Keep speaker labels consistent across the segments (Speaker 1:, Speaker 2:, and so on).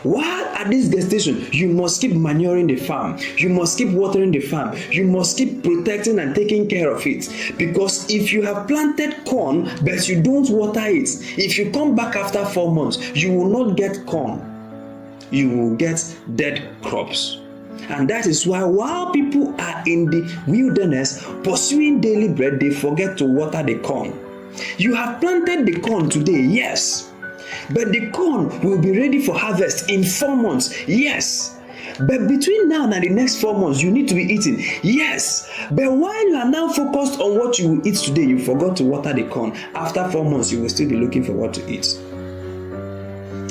Speaker 1: While at this gestation, you must keep manuring the farm. You must keep watering the farm. You must keep protecting and taking care of it. Because if you have planted corn, but you don't water it, if you come back after 4 months, you will not get corn. You will get dead crops. And that is why while people are in the wilderness pursuing daily bread, they forget to water the corn. You have planted the corn today, yes. But the corn will be ready for harvest in 4 months, yes. But between now and the next 4 months, you need to be eating, yes. But while you are now focused on what you will eat today, you forgot to water the corn. After 4 months, you will still be looking for what to eat.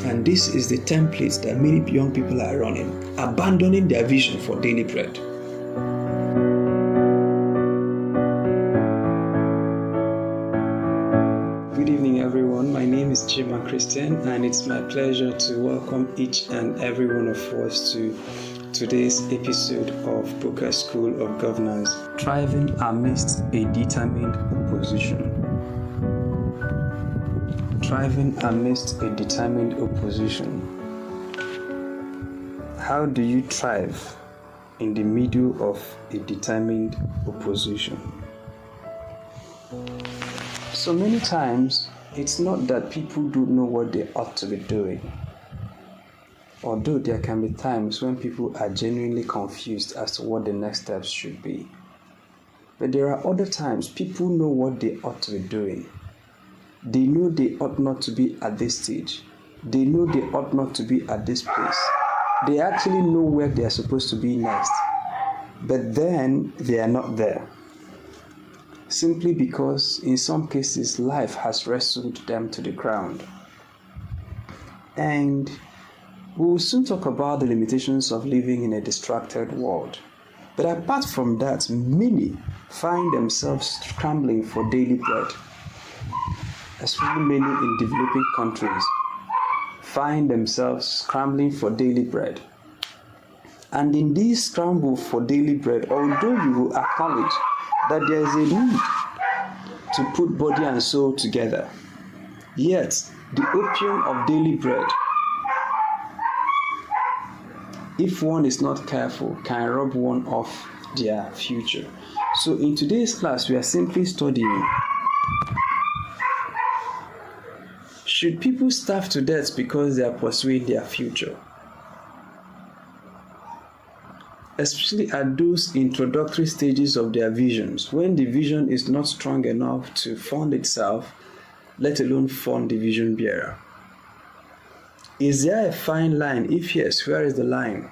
Speaker 1: And this is the template that many young people are running, abandoning their vision for daily bread. Good evening, everyone. My name is Chima Christian, and it's my pleasure to welcome each and every one of us to today's episode of Boqer School of Governance, Thriving Amidst a Determined Opposition. Thriving amidst a determined opposition. How do you thrive in the middle of a determined opposition? So many times, it's not that people don't know what they ought to be doing. Although there can be times when people are genuinely confused as to what the next steps should be. But there are other times people know what they ought to be doing. They know they ought not to be at this stage. They know they ought not to be at this place. They actually know where they are supposed to be next. But then they are not there. Simply because in some cases life has wrestled them to the ground. And we will soon talk about the limitations of living in a distracted world. But apart from that, many find themselves scrambling for daily bread. Especially many in developing countries find themselves scrambling for daily bread. And in this scramble for daily bread, although you will acknowledge that there is a need to put body and soul together, yet the opium of daily bread, if one is not careful, can rob one of their future. So in today's class, we are simply studying: should people starve to death because they are pursuing their future? Especially at those introductory stages of their visions, when the vision is not strong enough to fund itself, let alone fund the vision bearer. Is there a fine line? If yes, where is the line?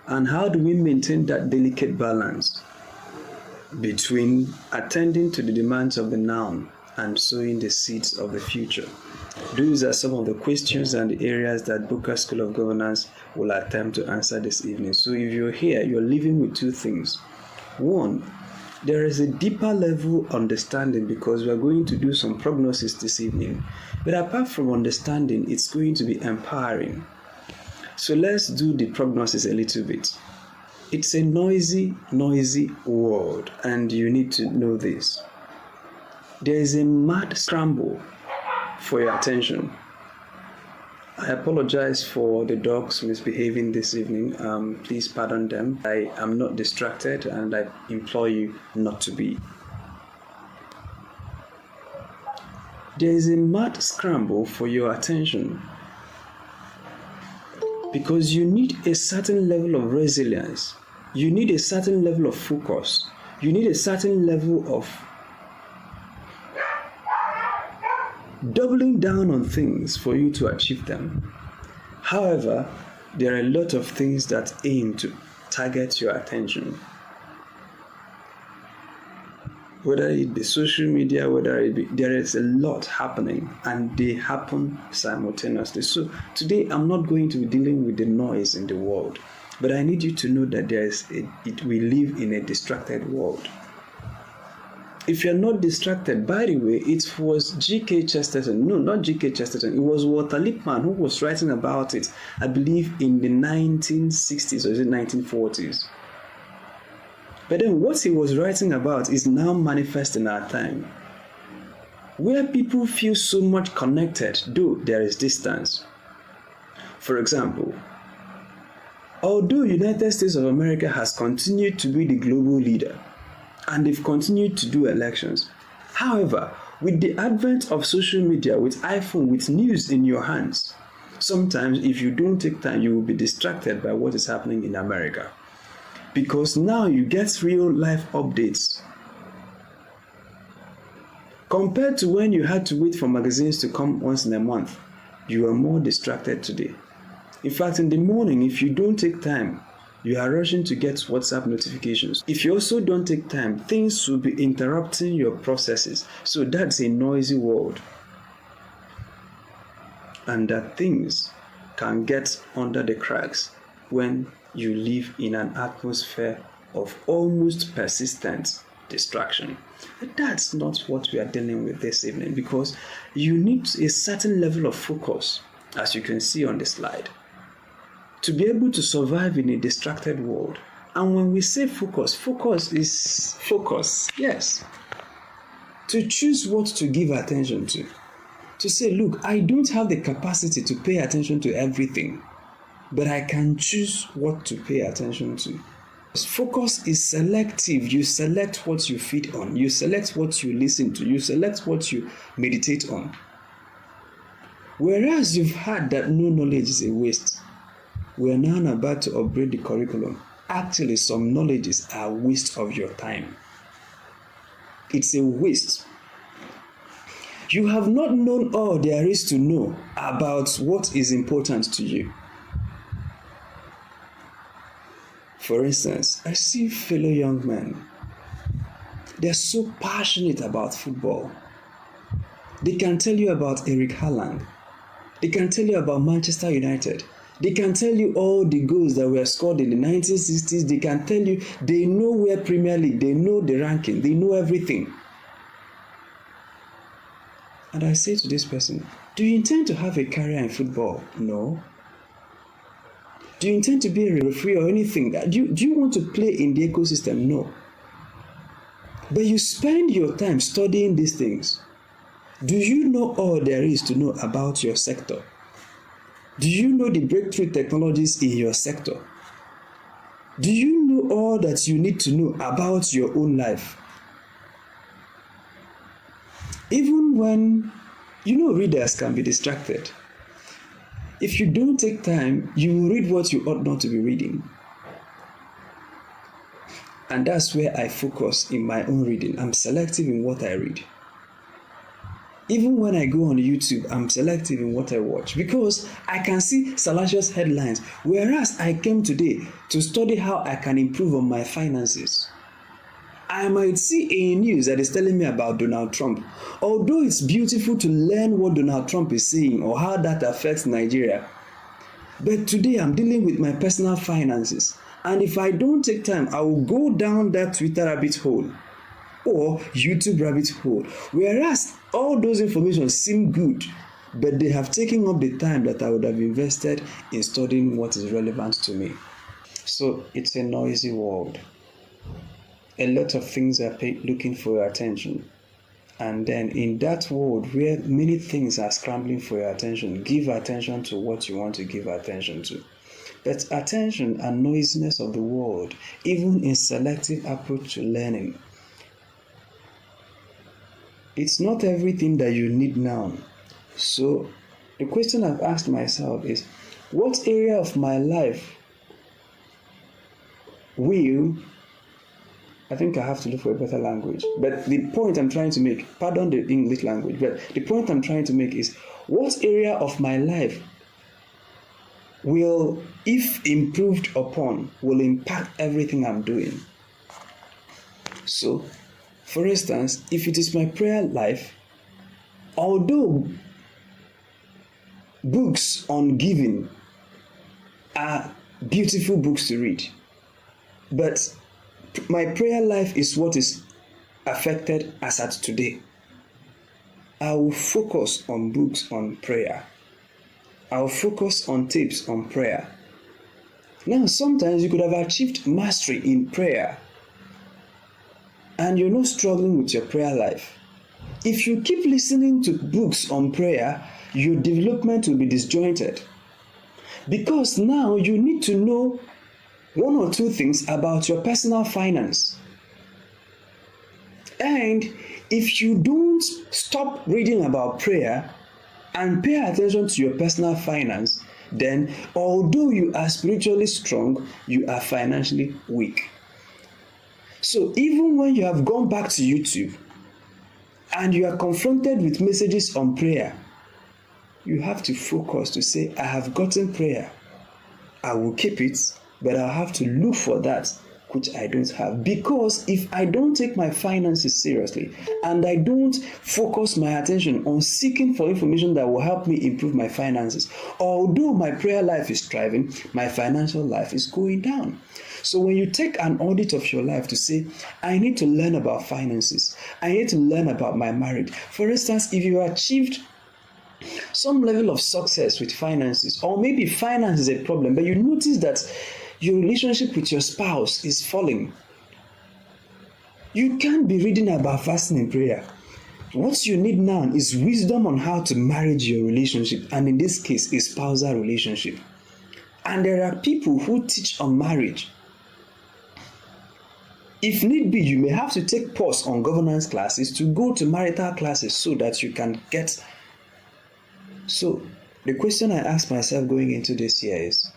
Speaker 1: And how do we maintain that delicate balance between attending to the demands of the now and sowing the seeds of the future? Those are some of the questions and the areas that Boqer School of Governance will attempt to answer this evening. So if you're here, you're living with two things. One, there is a deeper level understanding because we're going to do some prognosis this evening. But apart from understanding, it's going to be empowering. So let's do the prognosis a little bit. It's a noisy world, and you need to know this. There is a mad scramble for your attention. I apologize for the dogs misbehaving this evening. Please pardon them. I am not distracted, and I implore you not to be. There is a mad scramble for your attention because you need a certain level of resilience. You need a certain level of focus. You need a certain level of doubling down on things for you to achieve them. However, there are a lot of things that aim to target your attention. Whether it be social media, whether it be, there is a lot happening and they happen simultaneously. So today I'm not going to be dealing with the noise in the world, but I need you to know that we live in a distracted world. If you're not distracted, by the way, it was G.K. Chesterton. No, not G.K. Chesterton. It was Walter Lippmann who was writing about it, I believe, in the 1960s or is it 1940s. But then what he was writing about is now manifest in our time. where people feel so much connected, though there is distance. For example, although United States of America has continued to be the global leader, and they've continued to do elections, however, with the advent of social media, with iPhone, with news in your hands, sometimes if you don't take time, you will be distracted by what is happening in America. Because now you get real life updates. Compared to when you had to wait for magazines to come once in a month, you are more distracted today. In fact, in the morning, if you don't take time, you are rushing to get WhatsApp notifications. If you also don't take time, things will be interrupting your processes. So that's a noisy world. And that things can get under the cracks when you live in an atmosphere of almost persistent distraction. But that's not what we are dealing with this evening, because you need a certain level of focus, as you can see on the slide, to be able to survive in a distracted world. And when we say focus, focus is focus, yes. To choose what to give attention to. To say, look, I don't have the capacity to pay attention to everything, but I can choose what to pay attention to. Focus is selective. You select what you feed on. You select what you listen to. You select what you meditate on. Whereas you've heard that no knowledge is a waste, we are now about to upgrade the curriculum. Actually, some knowledges are a waste of your time. It's a waste. You have not known all there is to know about what is important to you. For instance, I see fellow young men. They're so passionate about football. They can tell you about Eric Haaland. They can tell you about Manchester United. They can tell you all the goals that were scored in the 1960s. They can tell you, they know where Premier League, they know the ranking, they know everything. And I say to this person, do you intend to have a career in football? No. Do you intend to be a referee or anything? Do you want to play in the ecosystem? No. But you spend your time studying these things. Do you know all there is to know about your sector? Do you know the breakthrough technologies in your sector? Do you know all that you need to know about your own life? Even when, readers can be distracted. If you don't take time, you will read what you ought not to be reading. And that's where I focus in my own reading. I'm selective in what I read. Even when I go on YouTube, I'm selective in what I watch, because I can see salacious headlines, whereas I came today to study how I can improve on my finances. I might see a news that is telling me about Donald Trump. Although it's beautiful to learn what Donald Trump is saying or how that affects Nigeria, but today I'm dealing with my personal finances. And if I don't take time, I will go down that Twitter rabbit hole or YouTube rabbit hole. Whereas all those information seem good, but they have taken up the time that I would have invested in studying what is relevant to me. So it's a noisy world. A lot of things are looking for your attention. And then in that world where many things are scrambling for your attention, give attention to what you want to give attention to. But attention and noisiness of the world, even in selective approach to learning, it's not everything that you need now. So the question I've asked myself is, what area of my life will, I think I have to look for a better language, but the point I'm trying to make, pardon the English language, but the point I'm trying to make is, what area of my life will, if improved upon, will impact everything I'm doing? So, for instance, if it is my prayer life, although books on giving are beautiful books to read, but my prayer life is what is affected as at today, I will focus on books on prayer. I will focus on tips on prayer. Now, sometimes you could have achieved mastery in prayer, and you're not struggling with your prayer life. If you keep listening to books on prayer, your development will be disjointed. Because now you need to know one or two things about your personal finance. And if you don't stop reading about prayer and pay attention to your personal finance, then although you are spiritually strong, you are financially weak. So even when you have gone back to YouTube and you are confronted with messages on prayer, you have to focus to say, I have gotten prayer. I will keep it, but I'll have to look for that which I don't have. Because if I don't take my finances seriously and I don't focus my attention on seeking for information that will help me improve my finances, although my prayer life is thriving, my financial life is going down. So when you take an audit of your life to say, I need to learn about finances, I need to learn about my marriage. For instance, if you achieved some level of success with finances, or maybe finance is a problem, but you notice that your relationship with your spouse is falling, you can't be reading about fasting and prayer. What you need now is wisdom on how to manage your relationship, and in this case, a spousal relationship. And there are people who teach on marriage. If need be, you may have to take pause on governance classes to go to marital classes so that you can get. So the question I ask myself going into this year is,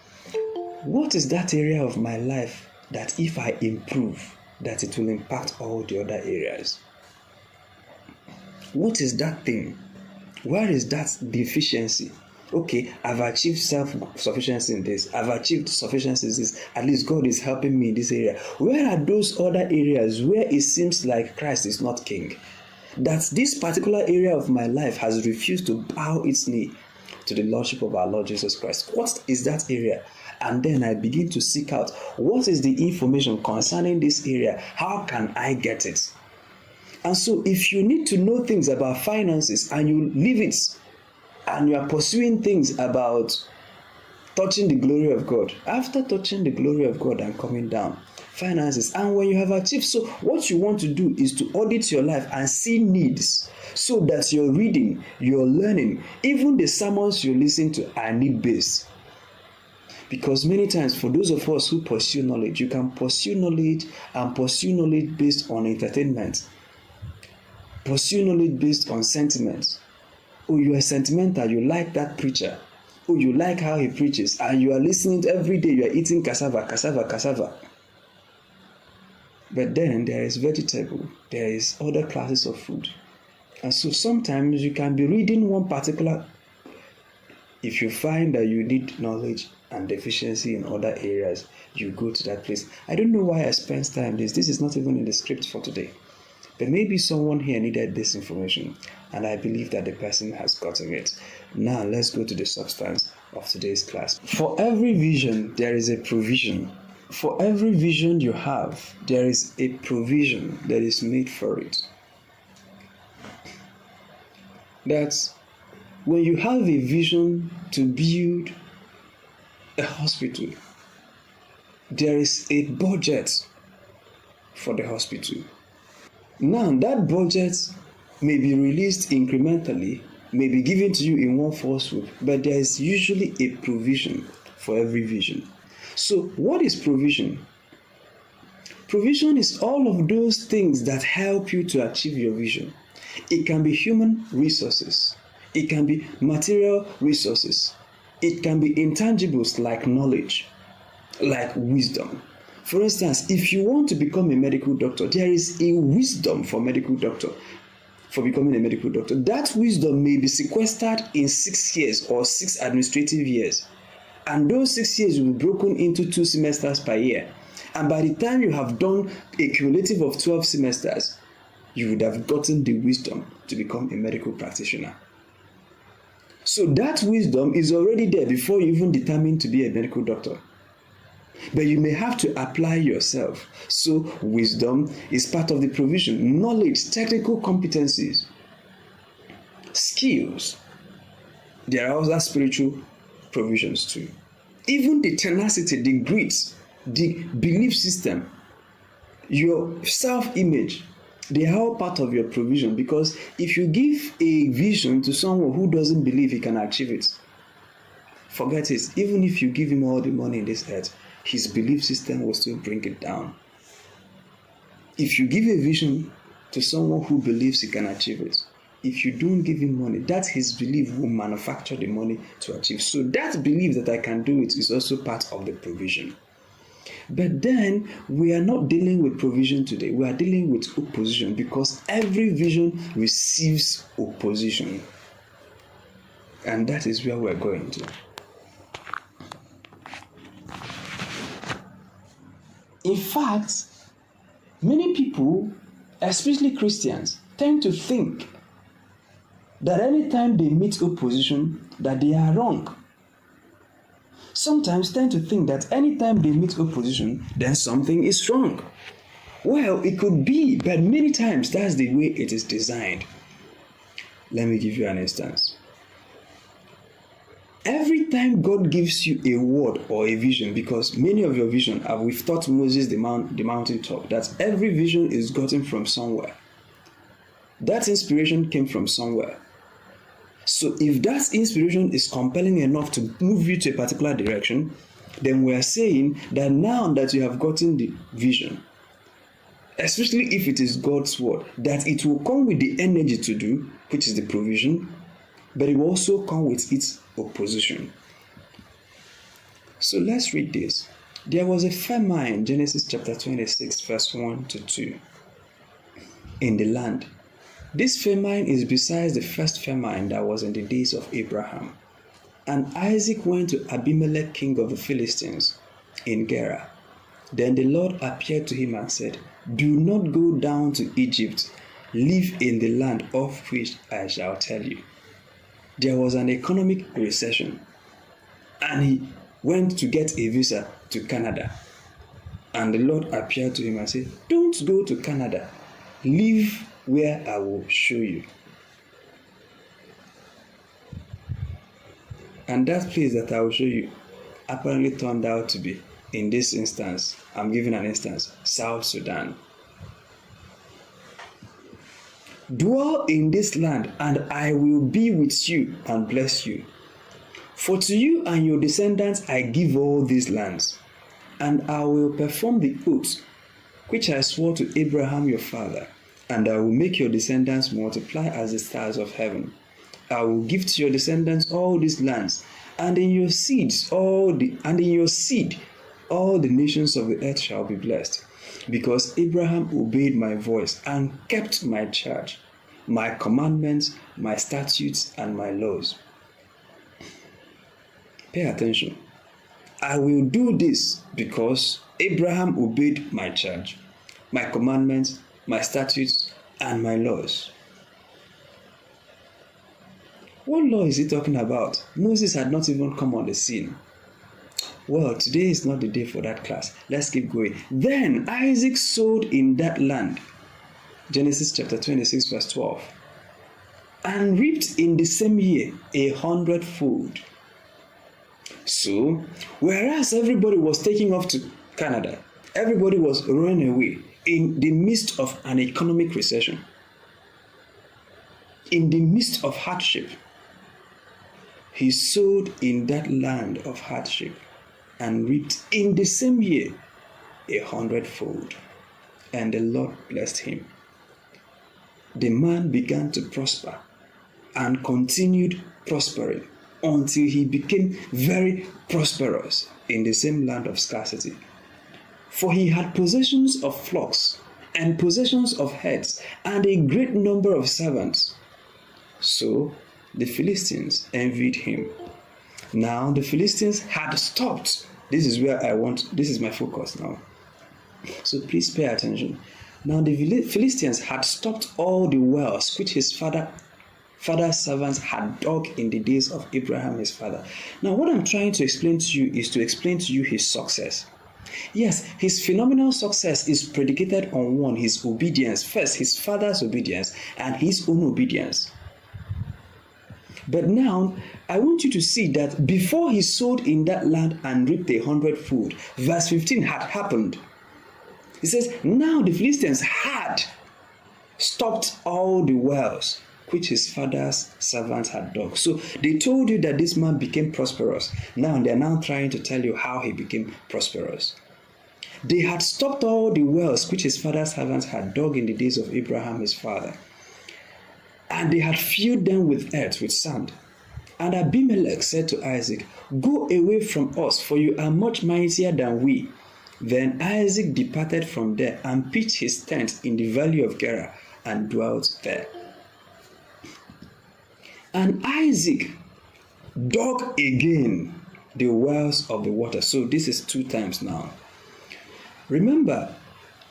Speaker 1: what is that area of my life that if I improve, that it will impact all the other areas? What is that thing? Where is that deficiency? Okay, I've achieved self-sufficiency in this. I've achieved sufficiency in this. At least God is helping me in this area. Where are those other areas where it seems like Christ is not king? That this particular area of my life has refused to bow its knee to the Lordship of our Lord Jesus Christ. What is that area? And then I begin to seek out, what is the information concerning this area? How can I get it? And so if you need to know things about finances and you leave it, and you are pursuing things about touching the glory of God, after touching the glory of God and coming down, finances, and when you have achieved, so what you want to do is to audit your life and see needs, so that your reading, your learning, even the sermons you listen to are need-based. Because many times, for those of us who pursue knowledge, you can pursue knowledge and pursue knowledge based on entertainment, pursue knowledge based on sentiments. Oh, you are sentimental, you like that preacher. Oh, you like how he preaches, and you are listening to every day, you are eating cassava. But then there is vegetable, there is other classes of food. And so sometimes you can be reading one particular, if you find that you need knowledge and deficiency in other areas, you go to that place. I don't know why I spent time this is not even in the script for today. But maybe someone here needed this information, and I believe that the person has gotten it. Now let's go to the substance of today's class. For every vision, there is a provision. For every vision you have, there is a provision that is made for it. That's when you have a vision to build a hospital, there is a budget for the hospital. Now, that budget may be released incrementally, may be given to you in one fell swoop, but there is usually a provision for every vision. So, what is provision? Provision is all of those things that help you to achieve your vision. It can be human resources, it can be material resources, it can be intangibles like knowledge, like wisdom. For instance, if you want to become a medical doctor, there is a wisdom for becoming a medical doctor. That wisdom may be sequestered in 6 years or 6 administrative years. And those 6 years will be broken into 2 semesters per year. And by the time you have done a cumulative of 12 semesters, you would have gotten the wisdom to become a medical practitioner. So that wisdom is already there before you even determine to be a medical doctor. But you may have to apply yourself. So wisdom is part of the provision. Knowledge, technical competencies, skills. There are other spiritual provisions too. Even the tenacity, the grit, the belief system, your self-image, They are all part of your provision, because if you give a vision to someone who doesn't believe he can achieve it, forget it. Even if you give him all the money in this earth, his belief system will still bring it down. If you give a vision to someone who believes he can achieve it, if you don't give him money, that his belief will manufacture the money to achieve. So that belief that I can do it is also part of the provision. But then we are not dealing with provision today. We are dealing with opposition, because every vision receives opposition. And that is where we're going to. In fact, many people, especially Christians, tend to think that anytime they meet opposition, that they are wrong. Sometimes tend to think that anytime they meet opposition, then something is wrong. Well, it could be, but many times that's the way it is designed. Let me give you an instance. Every time God gives you a word or a vision, because many of your vision, we've taught Moses the mountaintop, that every vision is gotten from somewhere. That inspiration came from somewhere. So if that inspiration is compelling enough to move you to a particular direction, then we are saying that now that you have gotten the vision, especially if it is God's word, that it will come with the energy to do, which is the provision, but it will also come with its opposition. So let's read this. There was a famine, Genesis chapter 26, verse 1 to 2, in the land. This famine is besides the first famine that was in the days of Abraham. And Isaac went to Abimelech, king of the Philistines, in Gerar. Then the Lord appeared to him and said, "Do not go down to Egypt. Live in the land of which I shall tell you." There was an economic recession, and he went to get a visa to Canada. And the Lord appeared to him and said, "Don't go to Canada. Live where I will show you." And that place that I will show you apparently turned out to be, in this instance, I'm giving an instance, South Sudan. "Dwell in this land, and I will be with you and bless you. For to you and your descendants I give all these lands, and I will perform the oath which I swore to Abraham your father, and I will make your descendants multiply as the stars of heaven. I will give to your descendants all these lands, and in your seed all the nations of the earth shall be blessed, because Abraham obeyed my voice and kept my charge, my commandments, my statutes, and my laws." Pay attention. I will do this because Abraham obeyed my charge, my commandments, my statutes, and my laws. What law is he talking about? Moses had not even come on the scene. Well, today is not the day for that class. Let's keep going. "Then Isaac sowed in that land," Genesis chapter 26, verse 12, "and reaped in the same year 100-fold. So, whereas everybody was taking off to Canada, everybody was running away in the midst of an economic recession, in the midst of hardship, he sowed in that land of hardship and reaped in the same year 100-fold. And the Lord blessed him. The man began to prosper and continued prospering until he became very prosperous in the same land of scarcity. For he had possessions of flocks and possessions of herds and a great number of servants. So the Philistines envied him. Now the Philistines had stopped. This is my focus now. So please pay attention. Now the Philistines had stopped all the wells which his father's servants had dug in the days of Abraham his father. Now what I'm trying to explain to you is to explain to you his success. Yes, his phenomenal success is predicated on one, his obedience. First, his father's obedience and his own obedience. But now, I want you to see that before he sowed in that land and reaped 100-fold, verse 15 had happened. It says, now the Philistines had stopped all the wells which his father's servants had dug. So they told you that this man became prosperous. Now they are now trying to tell you how he became prosperous. They had stopped all the wells which his father's servants had dug in the days of Abraham his father, and they had filled them with earth, with sand. And Abimelech said to Isaac, "Go away from us, for you are much mightier than we." Then Isaac departed from there and pitched his tent in the valley of Gerar and dwelt there. And Isaac dug again the wells of the water. So this is 2 times now. Remember,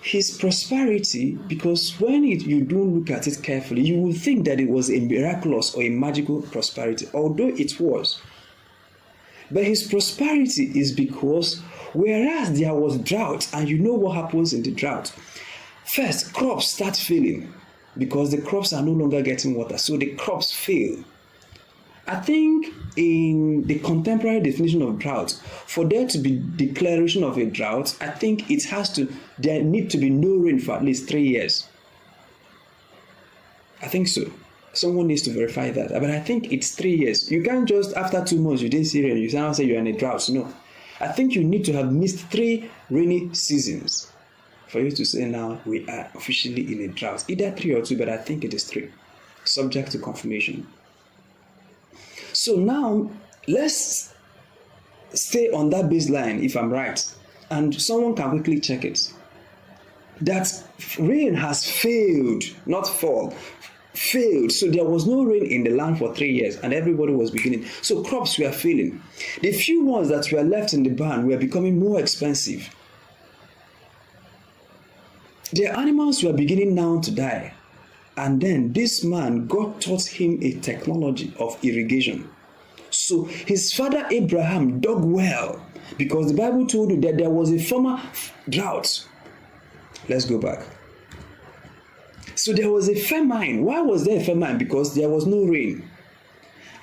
Speaker 1: his prosperity, because when you don't look at it carefully, you will think that it was a miraculous or a magical prosperity, although it was. But his prosperity is because whereas there was drought, and you know what happens in the drought, first crops start failing because the crops are no longer getting water, so the crops fail. I think in the contemporary definition of drought, for there to be declaration of a drought, I think there need to be no rain for at least 3 years. I think so. Someone needs to verify that. But I think it's 3 years. You can't just, after 2 months, you didn't see rain, you now say you're in a drought. No. I think you need to have missed 3 rainy seasons for you to say now we are officially in a drought. Either 3 or 2, but I think it is 3. Subject to confirmation. So now, let's stay on that baseline if I'm right. And someone can quickly check it. That rain has failed, not fall. Failed. So there was no rain in the land for 3 years and everybody was beginning. So crops were failing. The few ones that were left in the barn were becoming more expensive. Their animals were beginning now to die. And then this man, God taught him a technology of irrigation. So his father Abraham dug well because the Bible told you that there was a former drought. Let's go back. So there was a famine. Why was there a famine? Because there was no rain.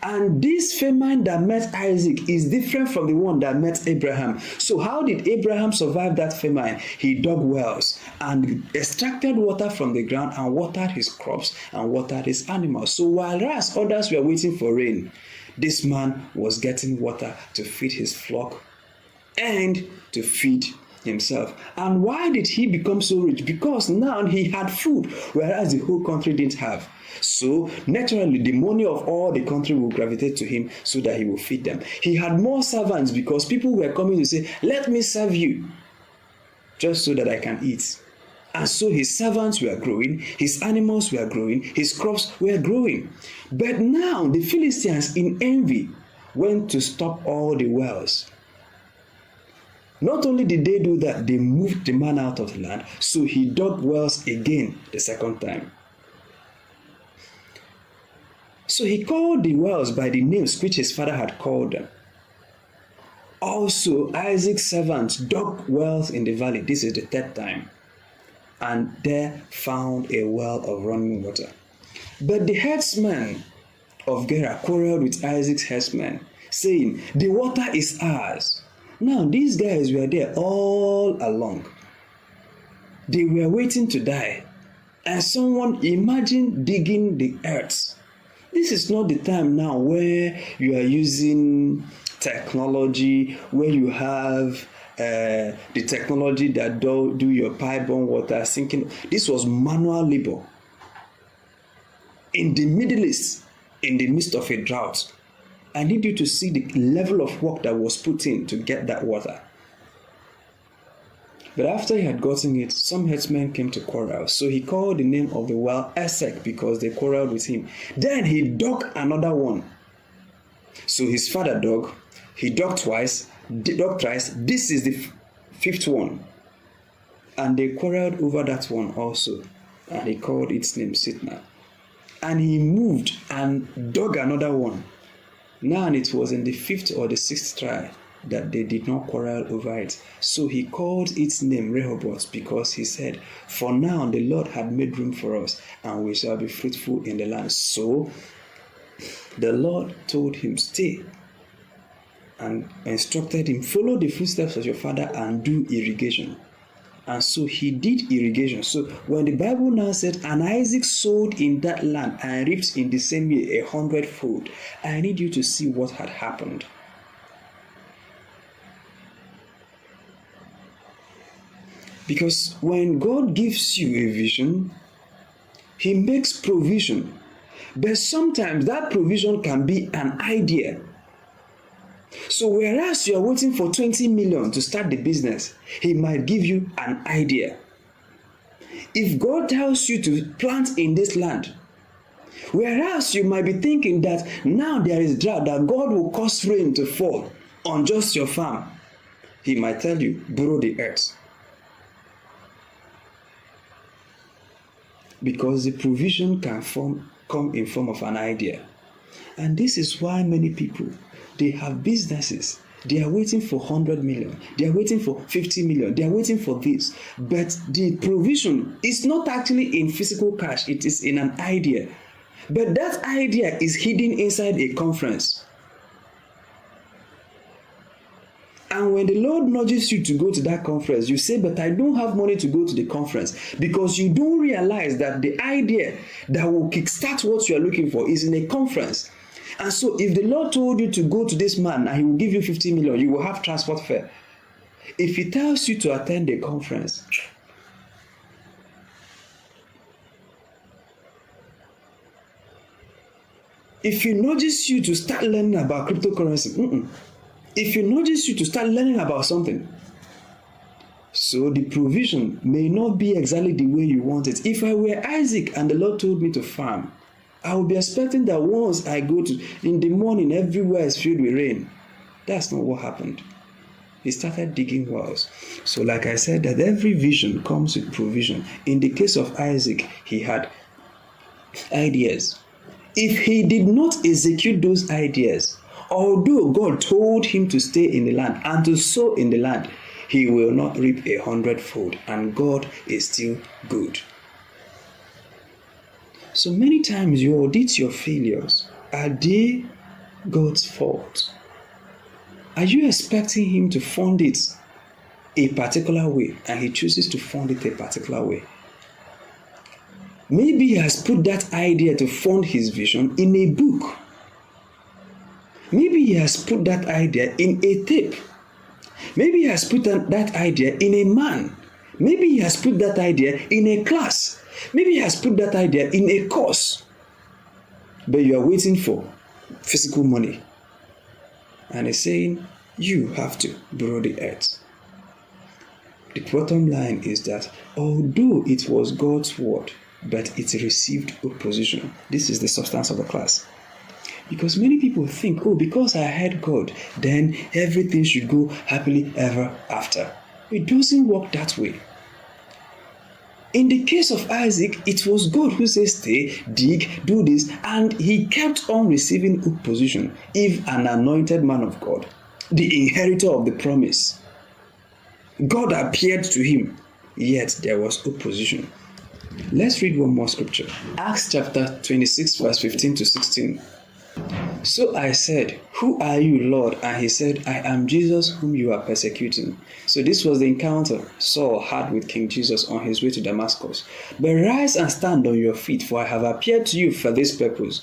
Speaker 1: And this famine that met Isaac is different from the one that met Abraham. So how did Abraham survive that famine? He dug wells and extracted water from the ground and watered his crops and watered his animals. So whereas others were waiting for rain, this man was getting water to feed his flock and to feed himself. And why did he become so rich? Because now he had food, whereas the whole country didn't have. So naturally, the money of all the country will gravitate to him so that he will feed them. He had more servants because people were coming to say, "Let me serve you, just so that I can eat." And so his servants were growing, his animals were growing, his crops were growing. But now the Philistines, in envy, went to stop all the wells. Not only did they do that, they moved the man out of the land, so he dug wells again the second time. So he called the wells by the names which his father had called them. Also, Isaac's servants dug wells in the valley. This is the 3rd time. And there found a well of running water. But the herdsmen of Gerar quarreled with Isaac's herdsmen, saying, "The water is ours." Now, these guys were there all along. They were waiting to die. And someone, imagine digging the earth. This is not the time now where you are using technology, where you have the technology that do your pipe-borne water sinking. This was manual labor. In the Middle East, in the midst of a drought, I need you to see the level of work that was put in to get that water. But after he had gotten it, some herdsmen came to quarrel. So he called the name of the well Esek because they quarreled with him. Then he dug another one. So his father dug. He dug twice, dug thrice. This is the 5th one. And they quarreled over that one also. And he called its name Sitna. And he moved and dug another one. Now it was in the 5th or the 6th try that they did not quarrel over it. So he called its name Rehoboth because he said, "For now the Lord had made room for us, and we shall be fruitful in the land." So the Lord told him, "Stay," and instructed him, "Follow the footsteps of your father and do irrigation." And so he did irrigation. So when the Bible now said, and Isaac sowed in that land and reaped in the same year 100-fold, I need you to see what had happened. Because when God gives you a vision, he makes provision. But sometimes that provision can be an idea. So whereas you are waiting for 20 million to start the business, he might give you an idea. If God tells you to plant in this land, whereas you might be thinking that now there is drought, that God will cause rain to fall on just your farm, he might tell you, borrow the earth. Because the provision can come in form of an idea. And this is why many people, they have businesses. They are waiting for 100 million. They are waiting for 50 million. They are waiting for this. But the provision is not actually in physical cash. It is in an idea. But that idea is hidden inside a conference. And when the Lord nudges you to go to that conference, you say, but I don't have money to go to the conference, because you don't realize that the idea that will kickstart what you are looking for is in a conference. And so if the Lord told you to go to this man and he will give you 50 million, you will have transport fare. If he tells you to attend a conference, if he nudges you to start learning about cryptocurrency, if he nudges you to start learning about something, so the provision may not be exactly the way you want it. If I were Isaac and the Lord told me to farm, I would be expecting that once I go to, in the morning, everywhere is filled with rain. That's not what happened. He started digging wells. So like I said, that every vision comes with provision. In the case of Isaac, he had ideas. If he did not execute those ideas, although God told him to stay in the land and to sow in the land, he will not reap 100-fold, and God is still good. So many times you audit your failures. Are they God's fault? Are you expecting him to fund it a particular way and he chooses to fund it a particular way? Maybe he has put that idea to fund his vision in a book. Maybe he has put that idea in a tape. Maybe he has put that idea in a man. Maybe he has put that idea in a class. Maybe he has put that idea in a course. But you are waiting for physical money. And he's saying, you have to borrow the earth. The bottom line is that although it was God's word, but it received opposition. This is the substance of the class. Because many people think, oh, because I heard God, then everything should go happily ever after. It doesn't work that way. In the case of Isaac, it was God who said, stay, dig, do this, and he kept on receiving opposition. If an anointed man of God, the inheritor of the promise, God appeared to him, yet there was opposition. Let's read one more scripture. Acts chapter 26, verse 15 to 16. So I said, who are you, Lord? And he said, I am Jesus whom you are persecuting. So this was the encounter Saul had with King Jesus on his way to Damascus. But rise and stand on your feet, for I have appeared to you for this purpose,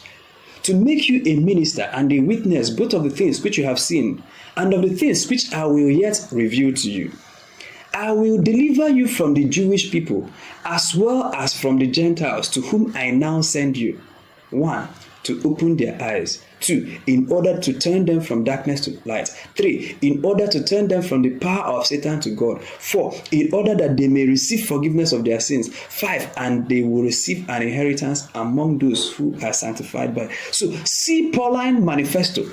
Speaker 1: to make you a minister and a witness both of the things which you have seen and of the things which I will yet reveal to you. I will deliver you from the Jewish people as well as from the Gentiles, to whom I now send you. 1. To open their eyes. 2. In order to turn them from darkness to light. 3. In order to turn them from the power of Satan to God. 4. In order that they may receive forgiveness of their sins. 5. And they will receive an inheritance among those who are sanctified by. So, see Pauline manifesto.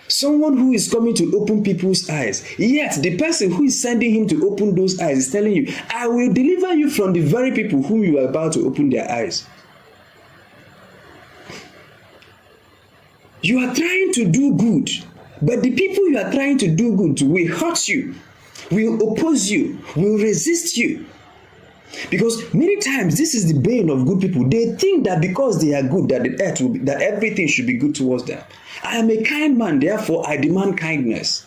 Speaker 1: Someone who is coming to open people's eyes. Yet, the person who is sending him to open those eyes is telling you, I will deliver you from the very people whom you are about to open their eyes. You are trying to do good, but the people you are trying to do good to will hurt you, will oppose you, will resist you. Because many times this is the bane of good people. They think that because they are good, that the earth will be, that everything should be good towards them. I am a kind man, therefore I demand kindness.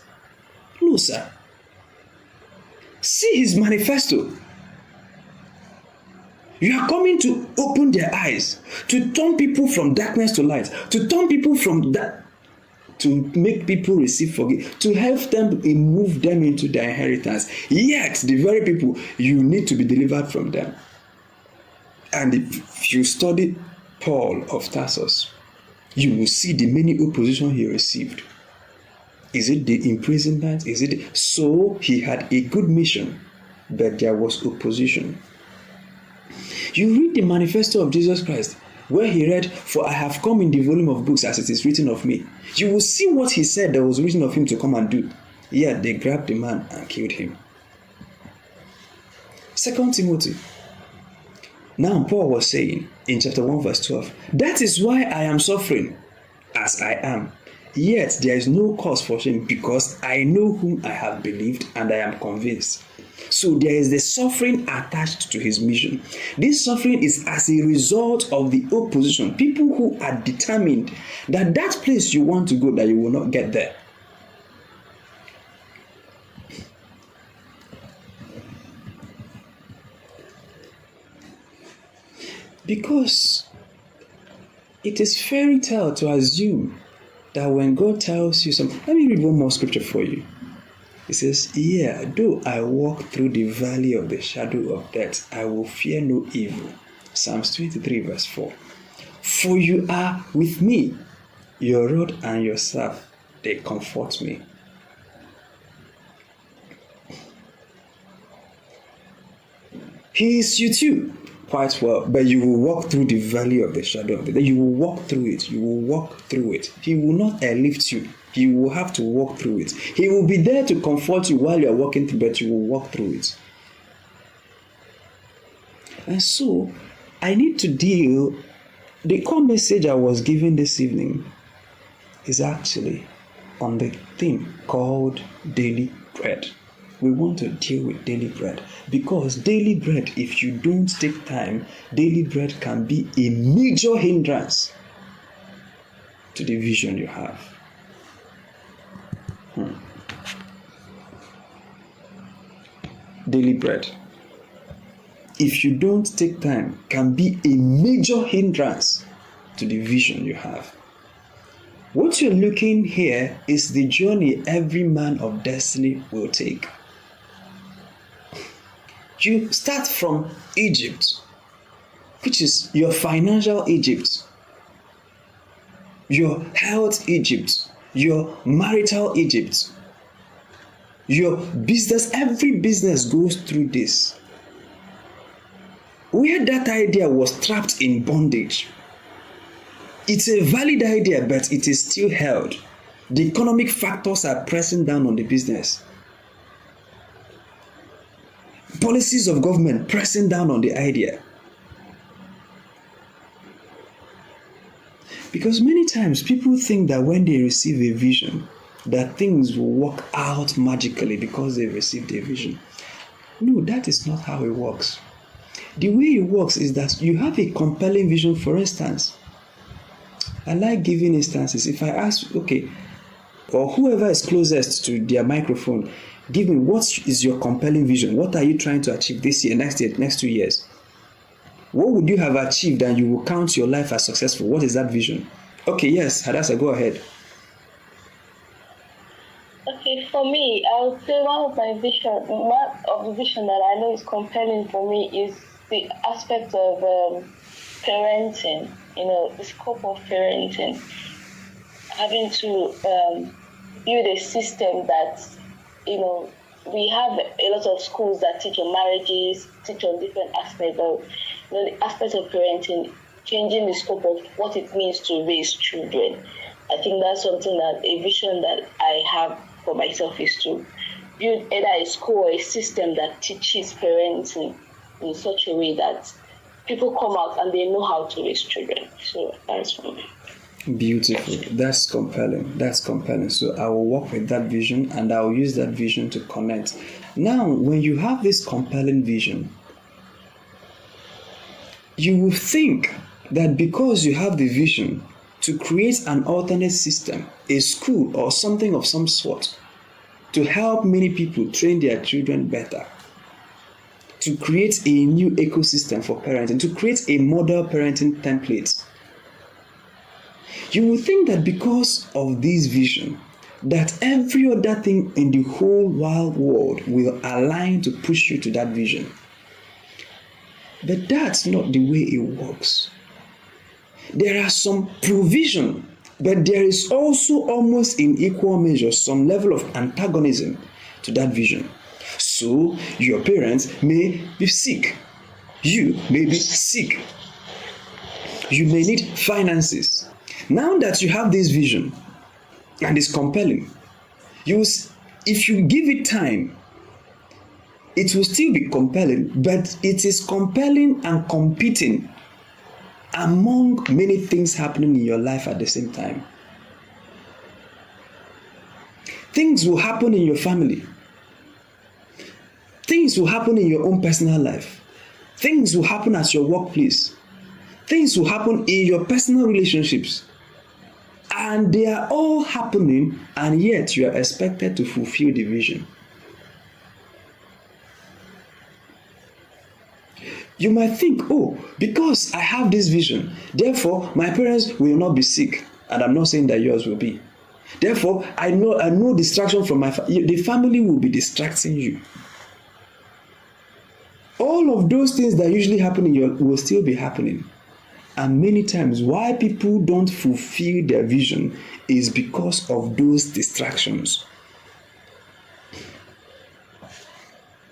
Speaker 1: No, sir. See his manifesto. You are coming to open their eyes, to turn people from darkness to light, to turn people from that, to make people receive forgiveness, to help them and move them into their inheritance. Yet, the very people, you need to be delivered from them. And if you study Paul of Tarsus, you will see the many opposition he received. Is it the imprisonment? So he had a good mission, but there was opposition. You read the manifesto of Jesus Christ, where he read, "For I have come in the volume of books as it is written of me." You will see what he said that was written of him to come and do. Yet they grabbed the man and killed him. 2 Timothy. Now Paul was saying in chapter 1 verse 12, "That is why I am suffering as I am. Yet there is no cause for shame, because I know whom I have believed and I am convinced." So there is the suffering attached to his mission. This suffering is as a result of the opposition. People who are determined that that place you want to go, that you will not get there. Because it is fairy tale to assume that when God tells you something. Let me read one more scripture for you. It says, "Yeah, though I walk through the valley of the shadow of death, I will fear no evil." Psalms 23 verse 4. "For you are with me, your rod and your staff, they comfort me." He is with you quite well, but you will walk through the valley of the shadow of death. You will walk through it. You will walk through it. He will not airlift you. You will have to walk through it. He will be there to comfort you while you are walking through, but you will walk through it. And so, I need to deal. The core message I was given this evening is actually on the theme called daily bread. We want to deal with daily bread, because daily bread, if you don't take time, daily bread can be a major hindrance to the vision you have. Daily bread, if you don't take time, can be a major hindrance to the vision you have. What you're looking here is the journey every man of destiny will take. You start from Egypt, which is your financial Egypt, your health Egypt, your marital Egypt, your business. Every business goes through this. Where that idea was trapped in bondage, it's a valid idea, but it is still held. The economic factors are pressing down on the business. Policies of government pressing down on the idea. Because many times people think that when they receive a vision, that things will work out magically because they received a vision. No, that is not how it works. The way it works is that you have a compelling vision. For instance, I like giving instances. If I ask, okay, or whoever is closest to their microphone, give me, what is your compelling vision? What are you trying to achieve this year, next 2 years? What would you have achieved and you will count your life as successful? What is that vision? Okay, yes, Hadassah, go ahead.
Speaker 2: Okay, for me, I would say one of the vision that I know is compelling for me is the aspect of parenting, the scope of parenting. Having to build a system that, we have a lot of schools that teach on marriages, teach on different aspects of, the aspects of parenting, changing the scope of what it means to raise children. I think that's something that a vision that I have for myself is to build either a school or a system that teaches parenting in such a way that people come out and they know how to raise children. So that's for me.
Speaker 1: Beautiful. That's compelling. So I will work with that vision and I will use that vision to connect. Now, when you have this compelling vision, you will think that because you have the vision to create an alternate system, a school or something of some sort, to help many people train their children better, to create a new ecosystem for parenting, to create a model parenting template. You will think that because of this vision, that every other thing in the whole wide world will align to push you to that vision. But that's not the way it works. There are some provision, but there is also almost in equal measure some level of antagonism to that vision. So your parents may be sick. You may be sick. You may need finances. Now that you have this vision and it's compelling, if you give it time, it will still be compelling, but it is compelling and competing among many things happening in your life at the same time. Things will happen in your family. Things will happen in your own personal life. Things will happen at your workplace. Things will happen in your personal relationships. And they are all happening, and yet you are expected to fulfill the vision. You might think, oh, because I have this vision, therefore my parents will not be sick. And I'm not saying that yours will be. Therefore, I know distraction from the family will be distracting you. All of those things that usually happen will still be happening. And many times, why people don't fulfill their vision is because of those distractions.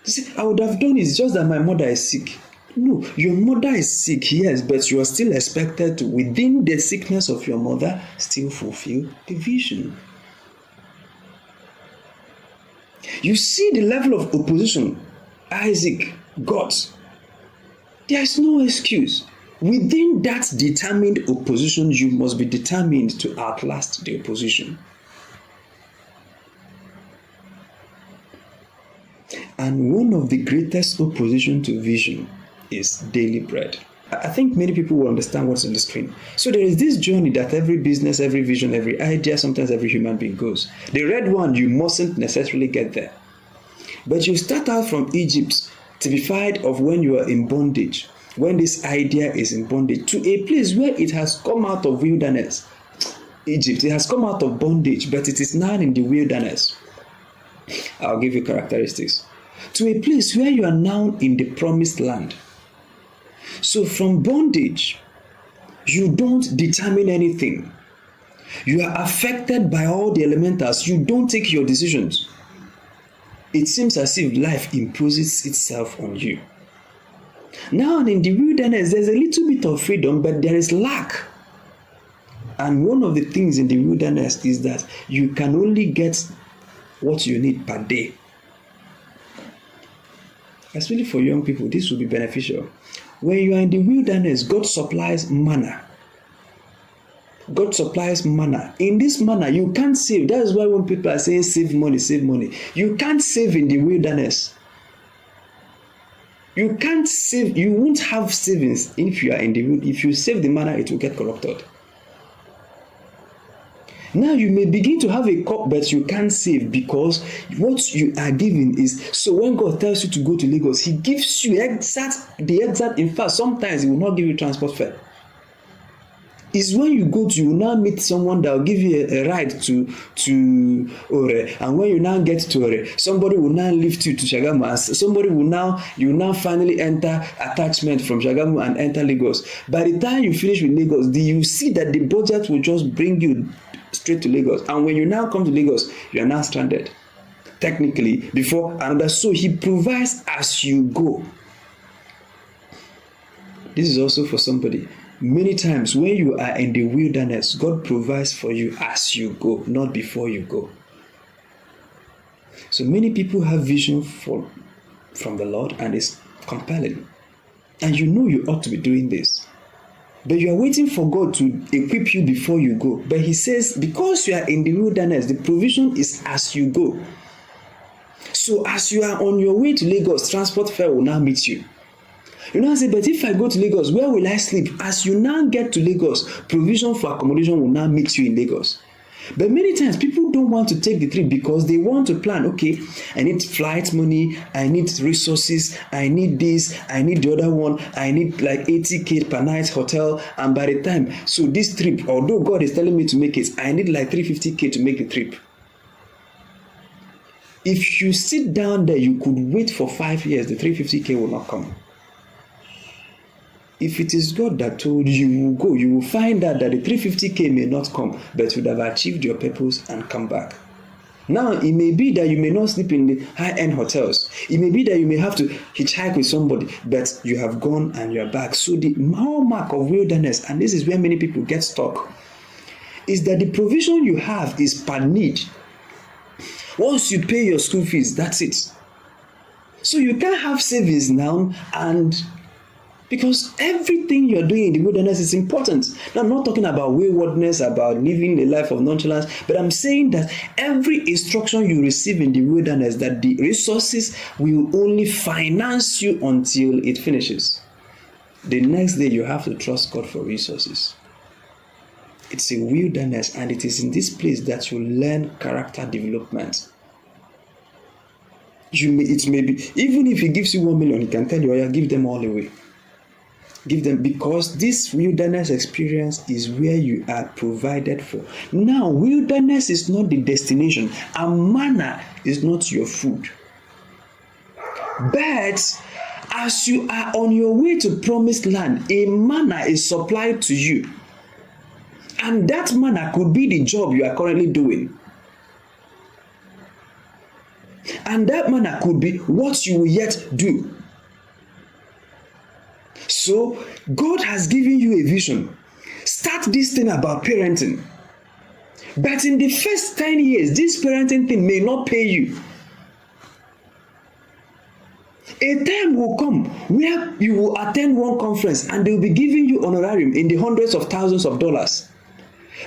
Speaker 1: You see, I would have done it, it's just that my mother is sick. No, your mother is sick, yes, but you are still expected to, within the sickness of your mother, still fulfill the vision. You see the level of opposition Isaac got. There is no excuse. Within that determined opposition, you must be determined to outlast the opposition. And one of the greatest opposition to vision is daily bread. I think many people will understand what's on the screen. So there is this journey that every business, every vision, every idea, sometimes every human being goes. The red one, you mustn't necessarily get there. But you start out from Egypt, typified of when you are in bondage, when this idea is in bondage, to a place where it has come out of wilderness. Egypt, it has come out of bondage, but it is now in the wilderness. I'll give you characteristics. To a place where you are now in the promised land. So from bondage, you don't determine anything. You are affected by all the elementals. You don't take your decisions. It seems as if life imposes itself on you. Now in the wilderness, there's a little bit of freedom, but there is lack. And one of the things in the wilderness is that you can only get what you need per day. Especially for young people, this will be beneficial. When you are in the wilderness, God supplies manna. God supplies manna. In this manna, you can't save. That is why when people are saying save money, you can't save in the wilderness. You can't save. You won't have savings if you are in the wilderness. If you save the manna, it will get corrupted. Now you may begin to have a cup, but you can't save because what you are given is, so when God tells you to go to Lagos, He gives you the exact, in fact, sometimes He will not give you transport fare. It's when you go to, you will now meet someone that will give you a ride to Ore, and when you now get to Ore, somebody will now lift you to Shagamu, and you will now finally enter attachment from Shagamu and enter Lagos. By the time you finish with Lagos, you see that the budget will just bring you straight to Lagos, and when you now come to Lagos, you are now stranded technically before another. So He provides as you go. This is also for somebody. Many times when you are in the wilderness, God provides for you as you go, not before you go. So many people have vision from the Lord, and it's compelling, and you know you ought to be doing this. But you are waiting for God to equip you before you go. But He says, because you are in the wilderness, the provision is as you go. So as you are on your way to Lagos, transport fare will now meet you. You now say, but if I go to Lagos, where will I sleep? As you now get to Lagos, provision for accommodation will now meet you in Lagos. But many times people don't want to take the trip because they want to plan, okay, I need flight money, I need resources, I need this, I need the other one, I need like 80K per night hotel, and by the time, so this trip, although God is telling me to make it, I need like 350K to make the trip. If you sit down there, you could wait for 5 years, the 350K will not come. If it is God that told you, you will go, you will find out that the 350K may not come, but you would have achieved your purpose and come back. Now, it may be that you may not sleep in the high-end hotels. It may be that you may have to hitchhike with somebody, but you have gone and you are back. So the hallmark of wilderness, and this is where many people get stuck, is that the provision you have is per need. Once you pay your school fees, that's it. So you can't have savings now, and because everything you're doing in the wilderness is important. Now, I'm not talking about waywardness, about living a life of nonchalance, but I'm saying that every instruction you receive in the wilderness, that the resources will only finance you until it finishes. The next day, you have to trust God for resources. It's a wilderness, and it is in this place that you learn character development. It may be, even if He gives you 1 million, He can tell you, oh yeah, give them all away. Give them, because this wilderness experience is where you are provided for. Now, wilderness is not the destination, and manna is not your food. But as you are on your way to promised land, a manna is supplied to you. And that manna could be the job you are currently doing. And that manna could be what you will yet do. So, God has given you a vision. Start this thing about parenting. But in the first 10 years, this parenting thing may not pay you. A time will come where you will attend one conference and they will be giving you honorarium in the hundreds of thousands of dollars.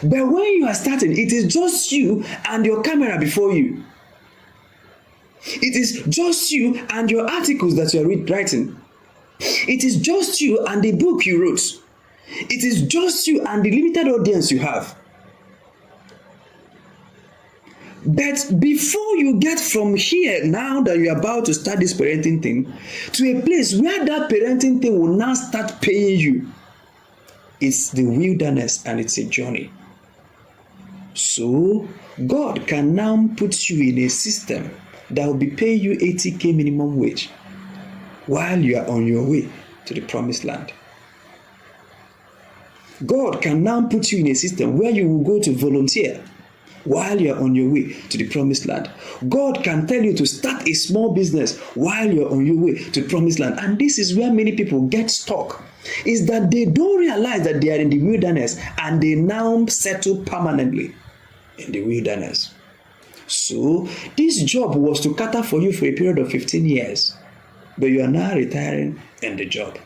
Speaker 1: But when you are starting, it is just you and your camera before you. It is just you and your articles that you are writing. It is just you and the book you wrote. It is just you and the limited audience you have. But before you get from here, now that you are about to start this parenting thing, to a place where that parenting thing will now start paying you, it's the wilderness and it's a journey. So, God can now put you in a system that will be paying you 80K minimum wage while you are on your way to the promised land. God can now put you in a system where you will go to volunteer while you are on your way to the promised land. God can tell you to start a small business while you're on your way to the promised land. And this is where many people get stuck, is that they don't realize that they are in the wilderness and they now settle permanently in the wilderness. So this job was to cater for you for a period of 15 years, but you are now retiring in the job.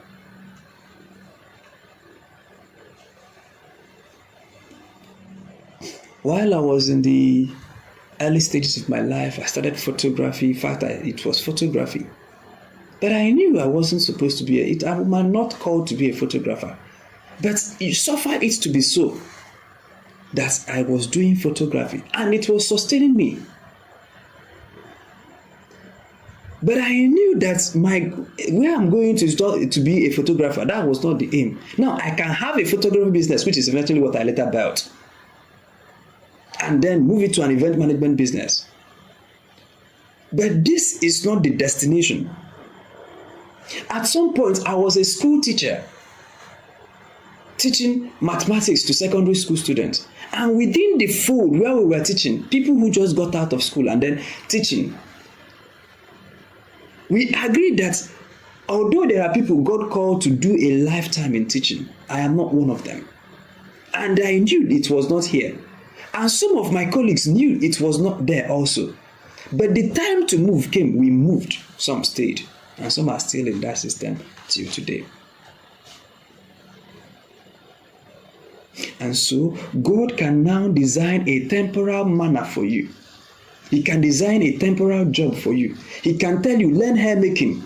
Speaker 1: While I was in the early stages of my life, I started photography. In fact, it was photography. But I knew I wasn't supposed to be I'm not called to be a photographer. But it suffered it to be so, that I was doing photography and it was sustaining me. But I knew that where I'm going to be a photographer, that was not the aim. Now, I can have a photography business, which is eventually what I later built, and then move it to an event management business. But this is not the destination. At some point, I was a school teacher, teaching mathematics to secondary school students. And within the fold where we were teaching, people who just got out of school and then teaching, we agreed that although there are people God called to do a lifetime in teaching, I am not one of them. And I knew it was not here. And some of my colleagues knew it was not there also. But the time to move came, we moved. Some stayed, and some are still in that system till today. And so, God can now design a temporal manner for you. He can design a temporal job for you. He can tell you, learn hair making,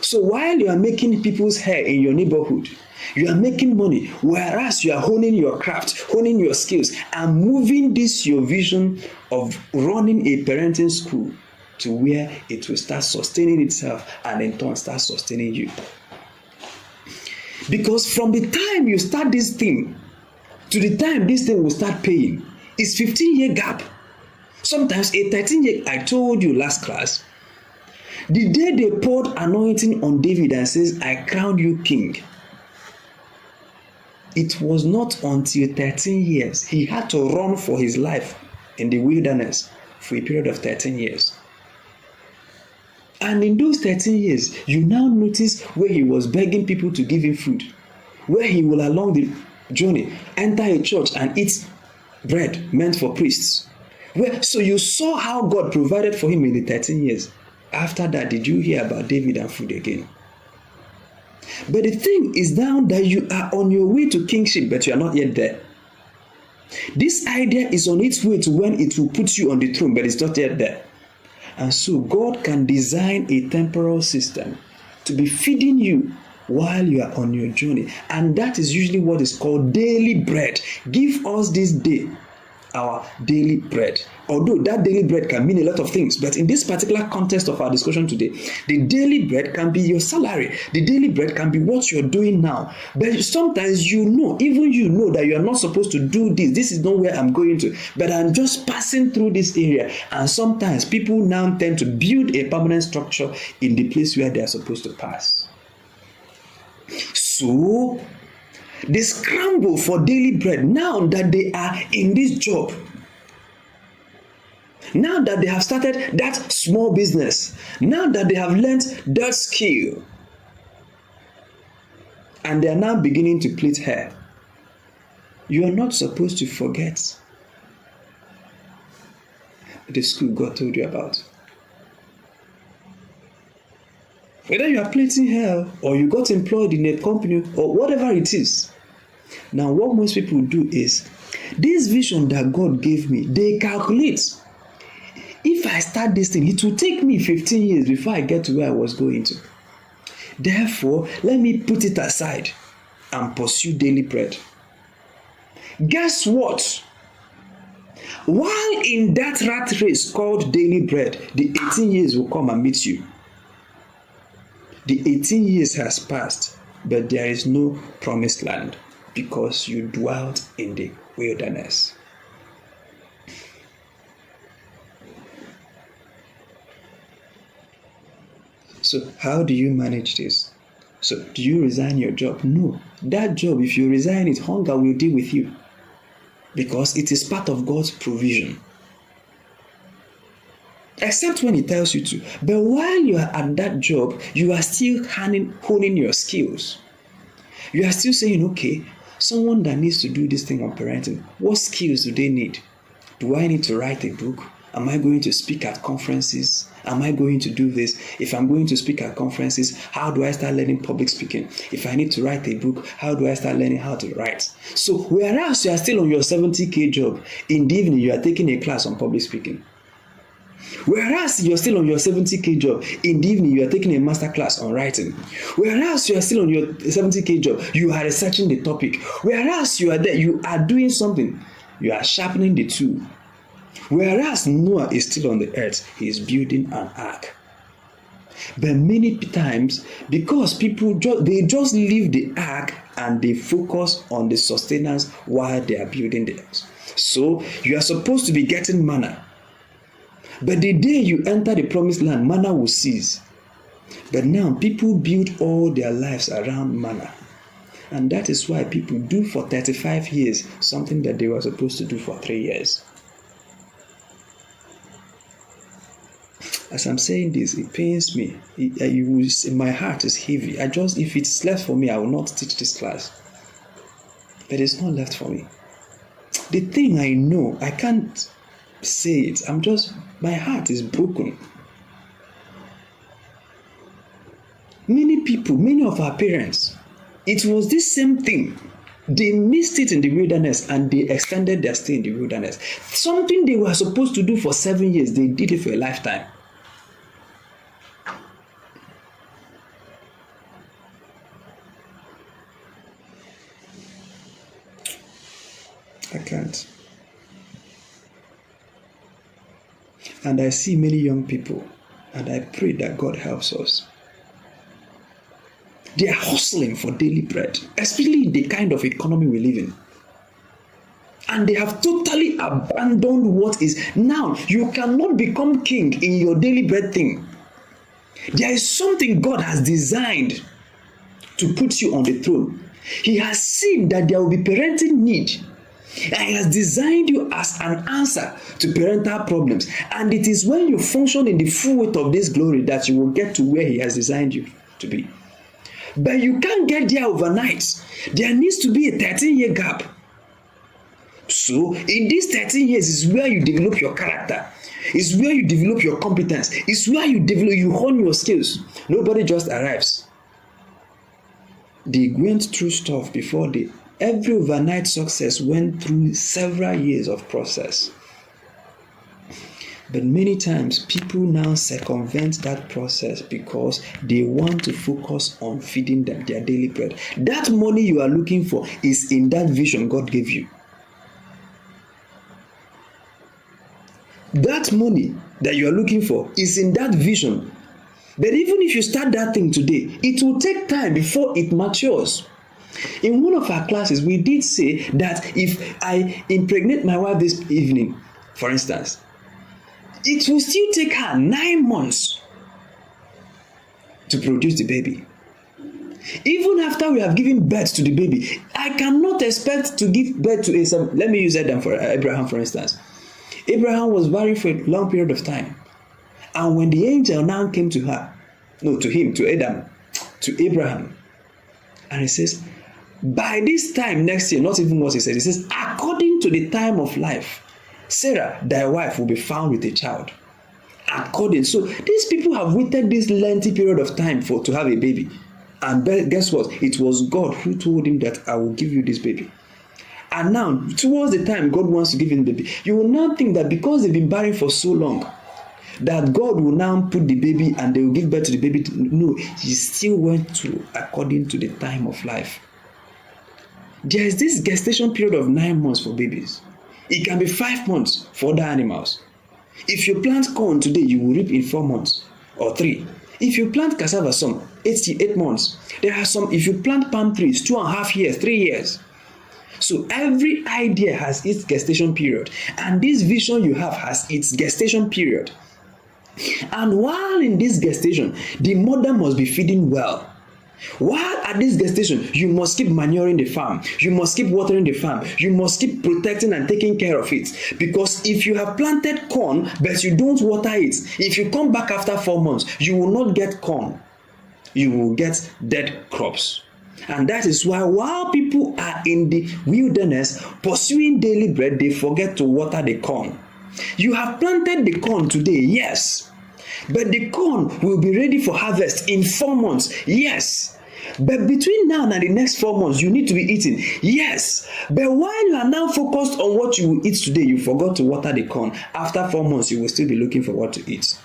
Speaker 1: So while you are making people's hair in your neighborhood, you are making money, whereas you are honing your craft, honing your skills, and moving this your vision of running a parenting school to where it will start sustaining itself and in turn start sustaining you. Because from the time you start this thing to the time this thing will start paying, it's 15-year gap. Sometimes a 13-year, I told you last class, the day they poured anointing on David and says, I crown you king, it was not until 13 years. He had to run for his life in the wilderness for a period of 13 years. And in those 13 years, you now notice where he was begging people to give him food, where he will along the journey enter a church and eat bread meant for priests. So you saw how God provided for him in the 13 years. After that, did you hear about David and food again? But the thing is now that you are on your way to kingship, but you are not yet there. This idea is on its way to when it will put you on the throne, but it's not yet there. And so God can design a temporal system to be feeding you while you are on your journey. And that is usually what is called daily bread. Give us this day our daily bread. Although that daily bread can mean a lot of things, but in this particular context of our discussion today, the daily bread can be your salary. The daily bread can be what you're doing now. But sometimes even you know that you are not supposed to do this. This is not where I'm going to, but I'm just passing through this area. And sometimes people now tend to build a permanent structure in the place where they are supposed to pass. So the scramble for daily bread, now that they are in this job, now that they have started that small business, now that they have learned that skill, and they are now beginning to plait hair, you are not supposed to forget the school God told you about. Whether you are plaiting hair or you got employed in a company or whatever it is. Now, what most people do is, this vision that God gave me, they calculate. If I start this thing, it will take me 15 years before I get to where I was going to. Therefore, let me put it aside and pursue daily bread. Guess what? While in that rat race called daily bread, the 18 years will come and meet you. The 18 years has passed, but there is no promised land because you dwelt in the wilderness. So how do you manage this? So do you resign your job? No. That job, if you resign it, hunger will deal with you because it is part of God's provision. Except when He tells you to. But while you are at that job, you are still honing your skills. You are still saying, okay, someone that needs to do this thing on parenting, what skills do they need? Do I need to write a book? Am I going to speak at conferences? Am I going to do this? If I'm going to speak at conferences, how do I start learning public speaking? If I need to write a book, how do I start learning how to write? So whereas you are still on your 70K job, in the evening you are taking a class on public speaking. Whereas you're still on your 70K job, in the evening you are taking a master class on writing. Whereas you are still on your 70K job, you are researching the topic. Whereas you are there, you are doing something. You are sharpening the tool. Whereas Noah is still on the earth, he is building an ark. But many times, because people they just leave the ark and they focus on the sustenance while they are building the earth. So you are supposed to be getting manna. But the day you enter the promised land, manna will cease. But now people build all their lives around manna. And that is why people do for 35 years something that they were supposed to do for 3 years. As I'm saying this, it pains me. My heart is heavy. If it's left for me, I will not teach this class. But it's not left for me. The thing I know, I can't say it. My heart is broken. Many of our parents, it was this same thing. They missed it in the wilderness and they extended their stay in the wilderness. Something they were supposed to do for 7 years, they did it for a lifetime. strength. And I see many young people, and I pray that God helps us. They are hustling for daily bread, especially in the kind of economy we live in. And they have totally abandoned what is. Now, you cannot become king in your daily bread thing. There is something God has designed to put you on the throne. He has seen that there will be parenting need. And He has designed you as an answer to parental problems. And it is when you function in the full weight of this glory that you will get to where He has designed you to be. But you can't get there overnight. There needs to be a 13-year gap. So, in these 13 years is where you develop your character. It's where you develop your competence. It's where you hone your skills. Nobody just arrives. They went through stuff before every overnight success went through several years of process. But many times people now circumvent that process because they want to focus on feeding them their daily bread. That money you are looking for is in that vision God gave you. That money that you are looking for is in that vision. But even if you start that thing today, it will take time before it matures. In one of our classes, we did say that if I impregnate my wife this evening, for instance, it will still take her 9 months to produce the baby. Even after we have given birth to the baby, I cannot expect to give birth to a son. Let me use Adam for Abraham, for instance. Abraham was barren for a long period of time. And when the angel now came to Abraham, and he says, by this time next year, not even what he said, he says, according to the time of life, Sarah, thy wife, will be found with a child. So these people have waited this lengthy period of time to have a baby. And guess what? It was God who told him that I will give you this baby. And now, towards the time God wants to give him the baby, you will not think that because they've been barren for so long, that God will now put the baby and they will give birth to the baby. No, He still went through according to the time of life. There is this gestation period of 9 months for babies. It can be 5 months for other animals. If you plant corn today, you will reap in 4 months or 3. If you plant cassava, some 8 months. There are some, if you plant palm trees, 2.5 years, 3 years. So every idea has its gestation period, and this vision you have has its gestation period. And while in this gestation, the mother must be feeding well. While at this gestation, you must keep manuring the farm. You must keep watering the farm. You must keep protecting and taking care of it. Because if you have planted corn, but you don't water it, if you come back after 4 months, you will not get corn. You will get dead crops. And that is why while people are in the wilderness pursuing daily bread, they forget to water the corn. You have planted the corn today, yes. But the corn will be ready for harvest in 4 months, yes. But between now and the next 4 months, you need to be eating, yes. But while you are now focused on what you will eat today, you forgot to water the corn. After 4 months, you will still be looking for what to eat.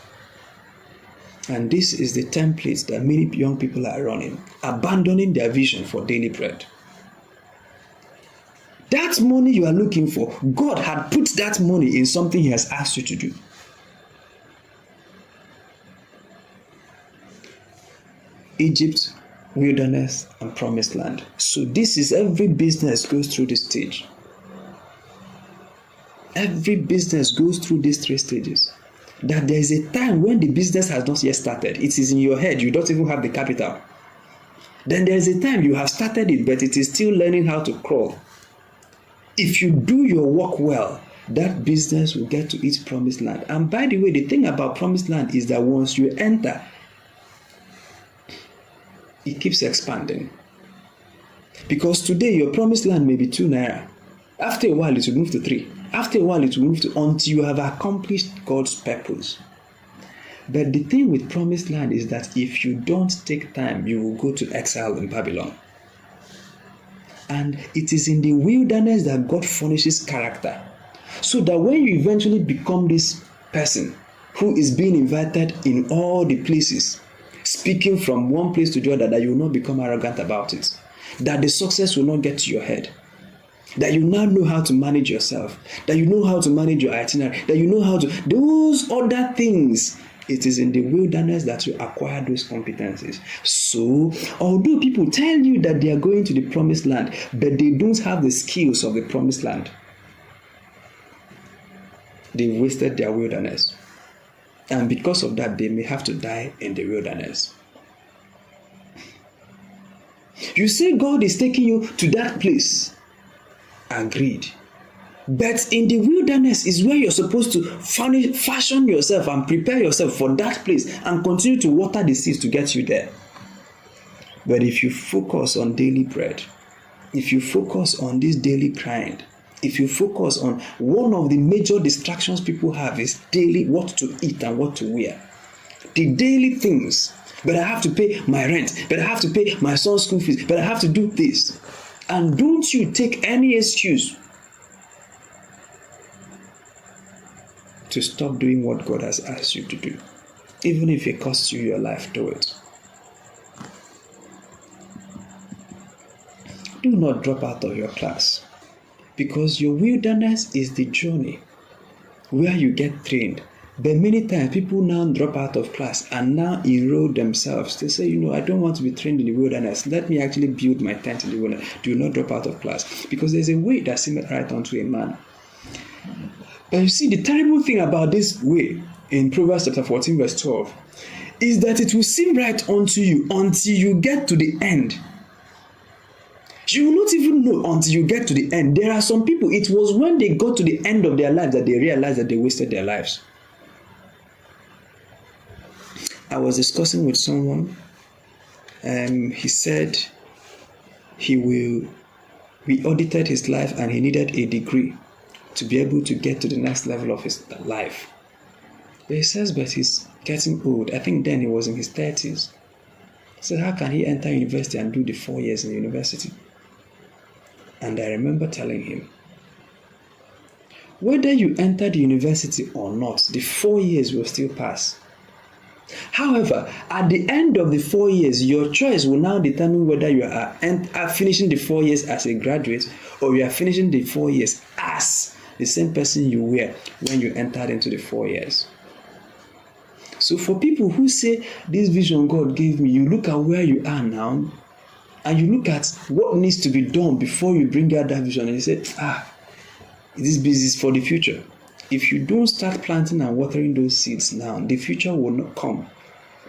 Speaker 1: And this is the template that many young people are running, abandoning their vision for daily bread. That money you are looking for, God had put that money in something He has asked you to do. Egypt, wilderness, and promised land. So this is every business goes through this stage. Every business goes through these 3 stages. That there is a time when the business has not yet started. It is in your head. You don't even have the capital. Then there is a time you have started it, but it is still learning how to crawl. If you do your work well, that business will get to its promised land. And by the way, the thing about promised land is that once you enter, it keeps expanding. Because today your promised land may be 2 naira. After a while, it will move to 3. After a while, it will move to until you have accomplished God's purpose. But the thing with promised land is that if you don't take time, you will go to exile in Babylon. And it is in the wilderness that God furnishes character. So that when you eventually become this person who is being invited in all the places, speaking from one place to the other, that you will not become arrogant about it. That the success will not get to your head. That you now know how to manage yourself, that you know how to manage your itinerary, that you know how to, those other things. It is in the wilderness that you acquire those competencies. So, although people tell you that they are going to the promised land, but they don't have the skills of the promised land, they wasted their wilderness. And because of that, they may have to die in the wilderness. You say God is taking you to that place. Agreed. But in the wilderness is where you're supposed to fashion yourself and prepare yourself for that place and continue to water the seeds to get you there. But if you focus on daily bread, if you focus on this daily grind, if you focus on one of the major distractions people have is daily what to eat and what to wear. The daily things. But I have to pay my rent. But I have to pay my son's school fees. But I have to do this. And don't you take any excuse to stop doing what God has asked you to do. Even if it costs you your life, do it. Do not drop out of your class. Because your wilderness is the journey where you get trained. But many times people now drop out of class and now enroll themselves. They say, I don't want to be trained in the wilderness. Let me actually build my tent in the wilderness. Do not drop out of class. Because there's a way that seemeth right unto a man. But you see, the terrible thing about this way in Proverbs chapter 14 verse 12 is that it will seem right unto you until you get to the end. You will not even know until you get to the end. There are some people, it was when they got to the end of their lives that they realized that they wasted their lives. I was discussing with someone, and he said we audited his life and he needed a degree to be able to get to the next level of his life. But he says, but he's getting old. I think then he was in his 30s. So how can he enter university and do the 4 years in university? And I remember telling him, whether you enter the university or not, the 4 years will still pass. However, at the end of the 4 years, your choice will now determine whether you are finishing the 4 years as a graduate or you are finishing the 4 years as the same person you were when you entered into the 4 years. So for people who say, this vision God gave me, you look at where you are now and you look at what needs to be done before you bring out that vision and you say, this business is for the future. If you don't start planting and watering those seeds now, the future will not come.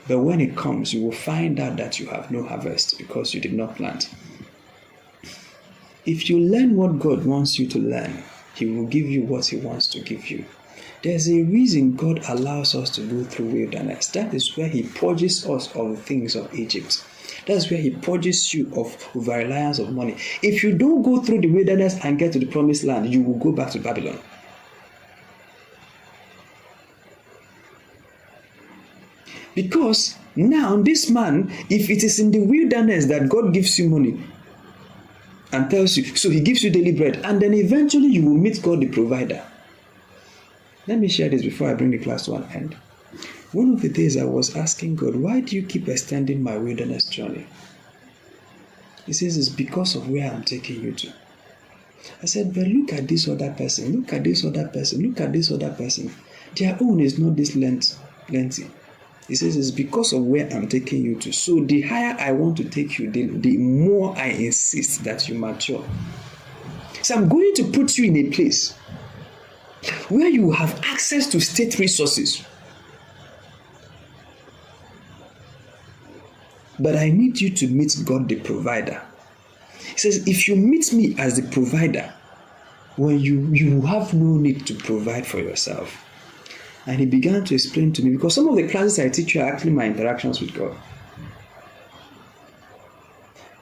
Speaker 1: But when it comes, you will find out that you have no harvest because you did not plant. If you learn what God wants you to learn, He will give you what He wants to give you. There's a reason God allows us to go through wilderness. That is where He purges us of the things of Egypt. That's where He purges you of over-reliance of money. If you don't go through the wilderness and get to the promised land, you will go back to Babylon. Because now this man, if it is in the wilderness that God gives you money and tells you, so He gives you daily bread, and then eventually you will meet God the provider. Let me share this before I bring the class to an end. One of the days I was asking God, why do you keep extending my wilderness journey? He says, it's because of where I'm taking you to. I said, but look at this other person, look at this other person, look at this other person. Their own is not this lengthy. He says, it's because of where I'm taking you to. So the higher I want to take you, the more I insist that you mature. So I'm going to put you in a place where you have access to state resources. But I need you to meet God the provider. He says, if you meet me as the provider, when you have no need to provide for yourself. And he began to explain to me, because some of the classes I teach you are actually my interactions with God.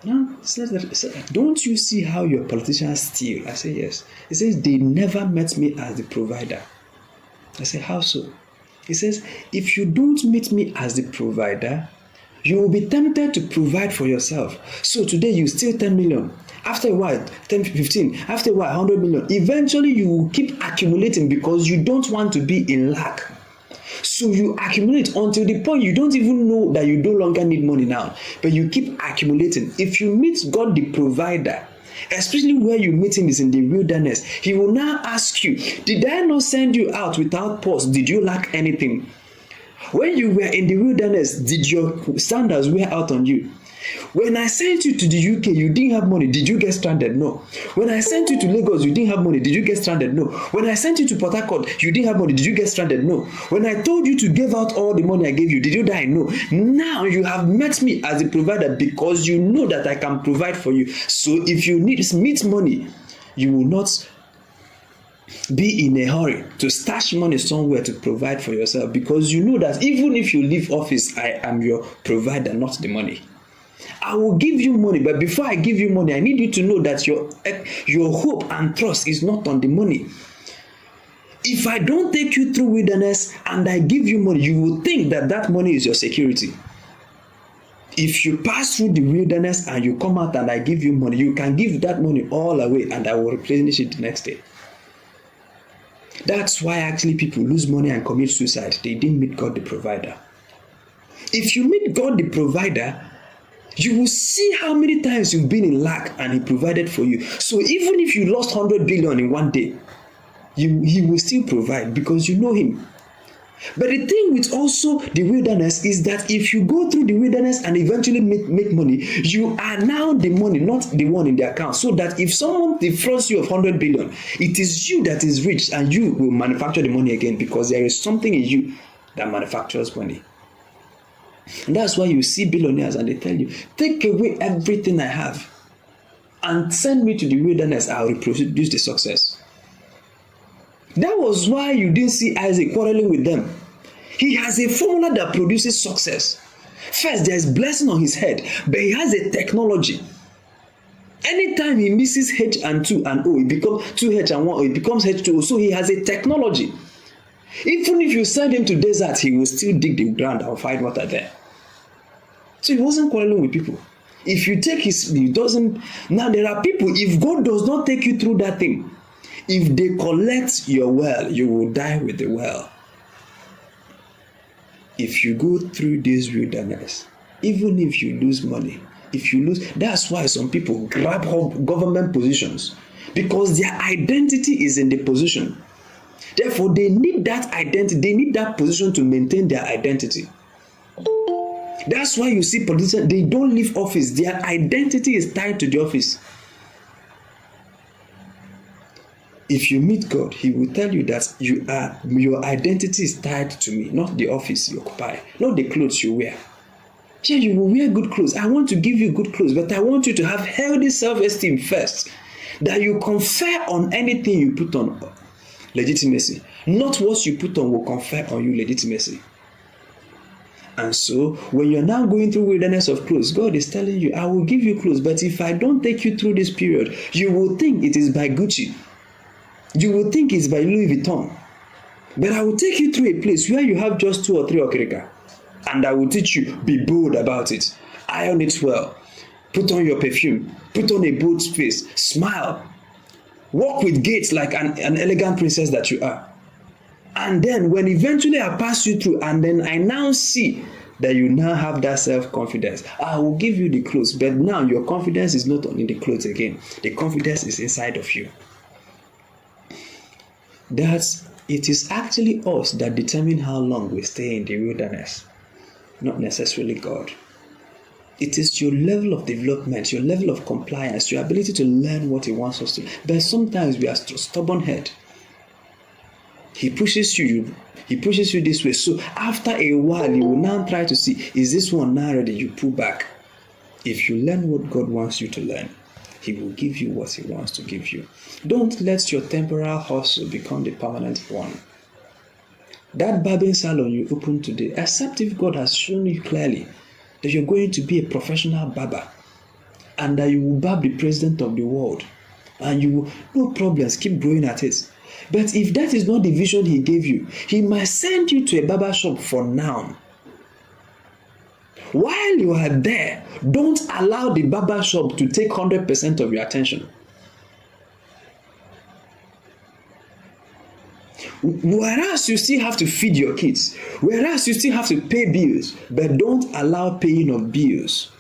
Speaker 1: Now, he said, don't you see how your politicians steal? I say, yes. He says, they never met me as the provider. I say, how so? He says, if you don't meet me as the provider, you will be tempted to provide for yourself. So today you steal 10 million. After a while, 10, 15. After a while, 100 million. Eventually, you will keep accumulating because you don't want to be in lack. So you accumulate until the point you don't even know that you no longer need money now. But you keep accumulating. If you meet God the provider, especially where you meet him is in the wilderness, he will now ask you, did I not send you out without pause? Did you lack anything? When you were in the wilderness, did your sandals wear out on you? When I sent you to the UK, you didn't have money. Did you get stranded? No. When I sent you to Lagos, you didn't have money. Did you get stranded? No. When I sent you to Port Harcourt, you didn't have money. Did you get stranded? No. When I told you to give out all the money I gave you, did you die? No. Now you have met me as a provider because you know that I can provide for you. So if you need money, you will not be in a hurry to stash money somewhere to provide for yourself, because you know that even if you leave office, I am your provider, not the money. I will give you money, but before I give you money, I need you to know that your hope and trust is not on the money. If I don't take you through wilderness and I give you money, you will think that that money is your security. If you pass through the wilderness and you come out and I give you money, you can give that money all away and I will replenish it the next day. That's why actually people lose money and commit suicide. They didn't meet God the provider. If you meet God the provider, you will see how many times you've been in lack and he provided for you. So even if you lost 100 billion in one day, he will still provide because you know him. But the thing with also the wilderness is that if you go through the wilderness and eventually make money, you are now the money, not the one in the account. So that if someone defrauds you of 100 billion, it is you that is rich and you will manufacture the money again because there is something in you that manufactures money. And that's why you see billionaires and they tell you, take away everything I have and send me to the wilderness, I will reproduce the success. That was why you didn't see Isaac quarreling with them. He has a formula that produces success. First, there is blessing on his head, but he has a technology. Anytime he misses H and 2 and O, it becomes 2H and 1O, it becomes H2O. So he has a technology. Even if you send him to desert, he will still dig the ground and find water there. So he wasn't quarreling with people. If you take he doesn't. Now there are people, if God does not take you through that thing, if they collect your well, you will die with the well. If you go through this wilderness, even if you lose money, that's why some people grab government positions, because their identity is in the position. Therefore, they need that identity, they need that position to maintain their identity. That's why you see politicians, they don't leave office. Their identity is tied to the office. If you meet God, he will tell you that your identity is tied to me, not the office you occupy, not the clothes you wear. Yeah, you will wear good clothes. I want to give you good clothes, but I want you to have healthy self-esteem first. That you confer on anything you put on legitimacy. Not what you put on will confer on you legitimacy. And so, when you're now going through wilderness of clothes, God is telling you, I will give you clothes, but if I don't take you through this period, you will think it is by Gucci. You will think it's by Louis Vuitton. But I will take you through a place where you have just 2 or 3 okrika. And I will teach you, be bold about it. Iron it well. Put on your perfume. Put on a bold face. Smile. Walk with gaits like an elegant princess that you are. And then when eventually I pass you through and then I now see that you now have that self-confidence, I will give you the clothes. But now your confidence is not in the clothes again. The confidence is inside of you. It is actually us that determine how long we stay in the wilderness, not necessarily God. It is your level of development, your level of compliance, your ability to learn what he wants us to. But sometimes we are stubborn head. He pushes you this way. So after a while, you will now try to see, is this one now ready? You pull back. If you learn what God wants you to learn, he will give you what he wants to give you. Don't let your temporal hustle become the permanent one. That barbing salon you open today, except if God has shown you clearly that you're going to be a professional barber and that you will barb the president of the world and you will, no problems, keep growing at it. But if that is not the vision he gave you, he might send you to a barber shop for now. While you are there, don't allow the barber shop to take 100% of your attention. Whereas you still have to feed your kids, whereas you still have to pay bills, but don't allow paying of bills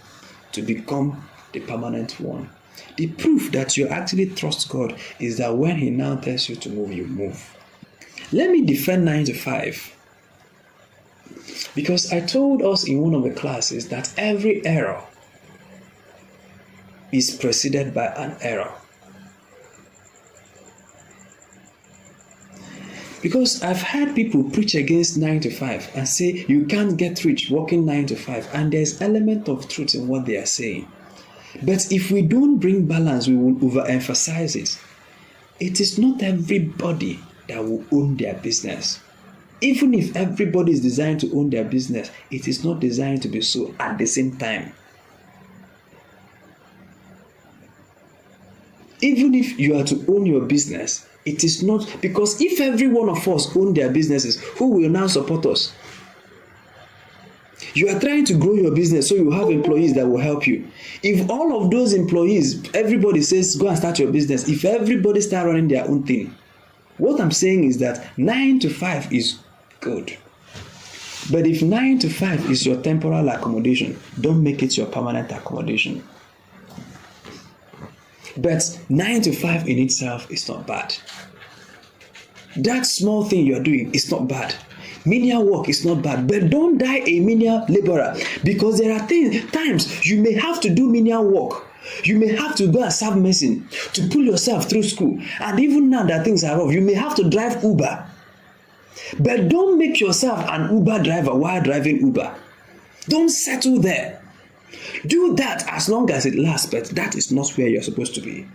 Speaker 1: to become the permanent one. The proof that you actually trust God is that when He now tells you to move, you move. Let me defend 9 to 5. Because I told us in one of the classes that every error is preceded by an error. Because I've heard people preach against 9 to 5 and say you can't get rich working 9 to 5, and there's element of truth in what they are saying. But if we don't bring balance, we will overemphasize it. It is not everybody that will own their business. Even if everybody is designed to own their business, it is not designed to be so at the same time. Even if you are to own your business, it is not, because if every one of us own their businesses, who will now support us? You are trying to grow your business so you have employees that will help you. If all of those employees, everybody says go and start your business, if everybody start running their own thing, what I'm saying is that 9 to 5 is good. But if 9 to 5 is your temporal accommodation, don't make it your permanent accommodation. But 9 to 5 in itself is not bad. That small thing you are doing is not bad. Menial work is not bad, but don't die a menial laborer, because there are times you may have to do menial work. You may have to go and serve medicine to pull yourself through school, and even now that things are rough, you may have to drive Uber. But don't make yourself an Uber driver while driving Uber. Don't settle there. Do that as long as it lasts, but that is not where you're supposed to be.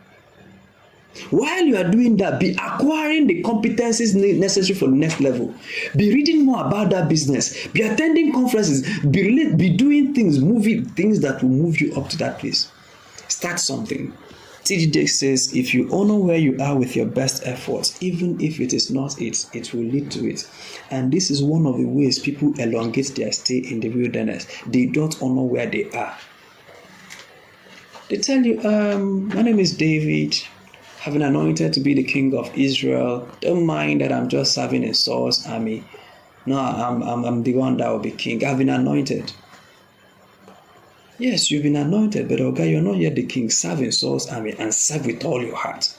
Speaker 1: While you are doing that, be acquiring the competencies necessary for the next level. Be reading more about that business. Be attending conferences. Be doing things, things that will move you up to that place. Start something. T.D. Jakes says, if you honor where you are with your best efforts, even if it is not it, it will lead to it. And this is one of the ways people elongate their stay in the wilderness. They don't honor where they are. They tell you, my name is David. I've been anointed to be the king of Israel. Don't mind that I'm just serving in Saul's army. No, I'm the one that will be king. I've been anointed. Yes, you've been anointed, but okay, you're not yet the king. Serve in Saul's army and serve with all your heart.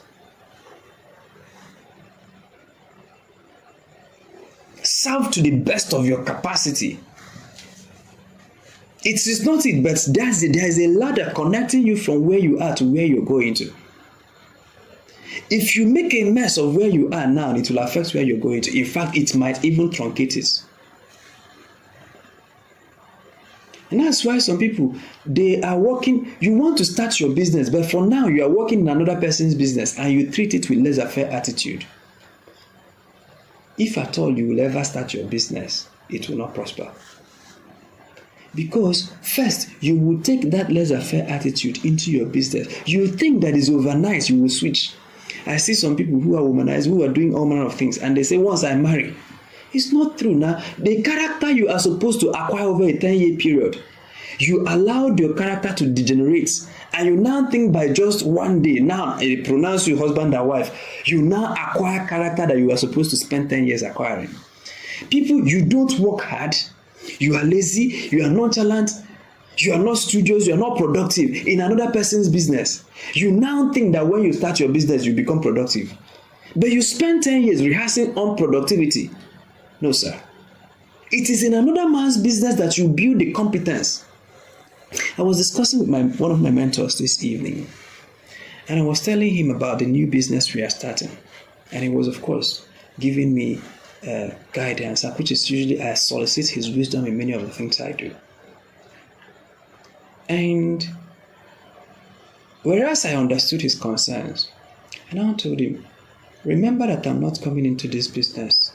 Speaker 1: Serve to the best of your capacity. It is not it, but there is a ladder connecting you from where you are to where you're going to. If you make a mess of where you are now, it will affect where you're going to. In fact, it might even truncate it. And that's why some people, they are working, you want to start your business, but for now you are working in another person's business and you treat it with laissez-faire attitude. If at all you will ever start your business, it will not prosper. Because first, you will take that laissez-faire attitude into your business. You will think that is overnight, you will switch. I see some people who are womanized, who are doing all manner of things, and they say, once I marry. It's not true now. The character you are supposed to acquire over a 10-year period, you allowed your character to degenerate, and you now think by just one day, now they pronounce you husband and wife, you now acquire character that you are supposed to spend 10 years acquiring. People, you don't work hard, you are lazy, you are nonchalant, you are not studious, you are not productive in another person's business. You now think that when you start your business, you become productive. But you spend 10 years rehearsing on productivity. No, sir. It is in another man's business that you build the competence. I was discussing with one of my mentors this evening, and I was telling him about the new business we are starting. And he was, of course, giving me guidance, which is usually I solicit his wisdom in many of the things I do. And whereas I understood his concerns, I now told him, remember that I'm not coming into this business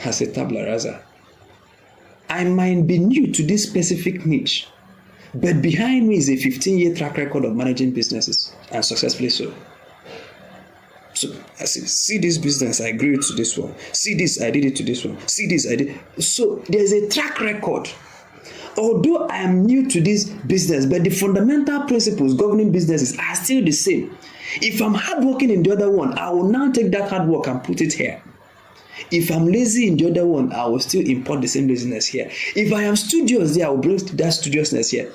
Speaker 1: as a tabula rasa. I might be new to this specific niche, but behind me is a 15-year track record of managing businesses, and successfully so. So I said, see this business, I grew it to this one. See this, I did it to this one. See this, I did. So there's a track record. Although I am new to this business, but the fundamental principles governing businesses are still the same. If I'm hardworking in the other one, I will now take that hard work and put it here. If I'm lazy in the other one, I will still import the same laziness here. If I am studious there, I will bring that studiousness here.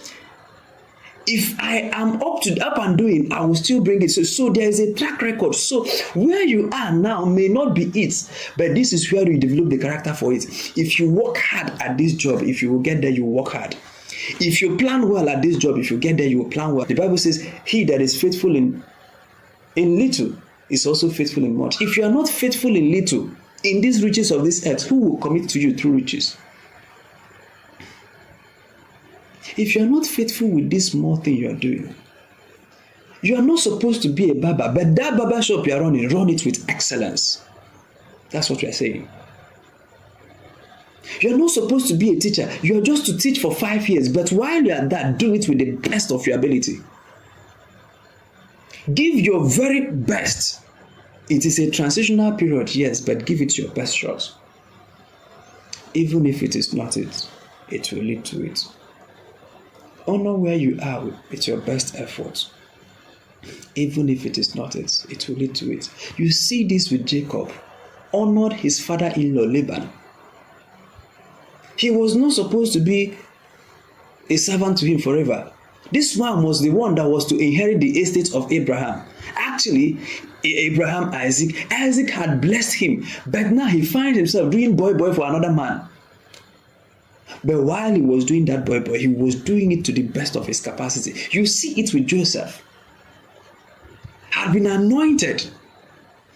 Speaker 1: If I am up and doing, I will still bring it. So there is a track record. So where you are now may not be it, but this is where you develop the character for it. If you work hard at this job, if you will get there, you will work hard. If you plan well at this job, if you get there, you will plan well. The Bible says, he that is faithful in little is also faithful in much. If you are not faithful in little, in these riches of this earth, who will commit to you through riches? If you are not faithful with this small thing you are doing, you are not supposed to be a barber, but that barber shop you are running, run it with excellence. That's what we are saying. You are not supposed to be a teacher. You are just to teach for 5 years, but while you are that, do it with the best of your ability. Give your very best. It is a transitional period, yes, but give it your best shot. Even if it is not it, it will lead to it. Honor where you are with your best effort. Even if it is not it, it will lead to it. You see this with Jacob. Honored his father-in-law Laban. He was not supposed to be a servant to him forever. This one was the one that was to inherit the estate of Abraham. Actually, Isaac had blessed him, but now he finds himself doing boy for another man. But while he was doing that boy, he was doing it to the best of his capacity. You see it with Joseph. Had been anointed,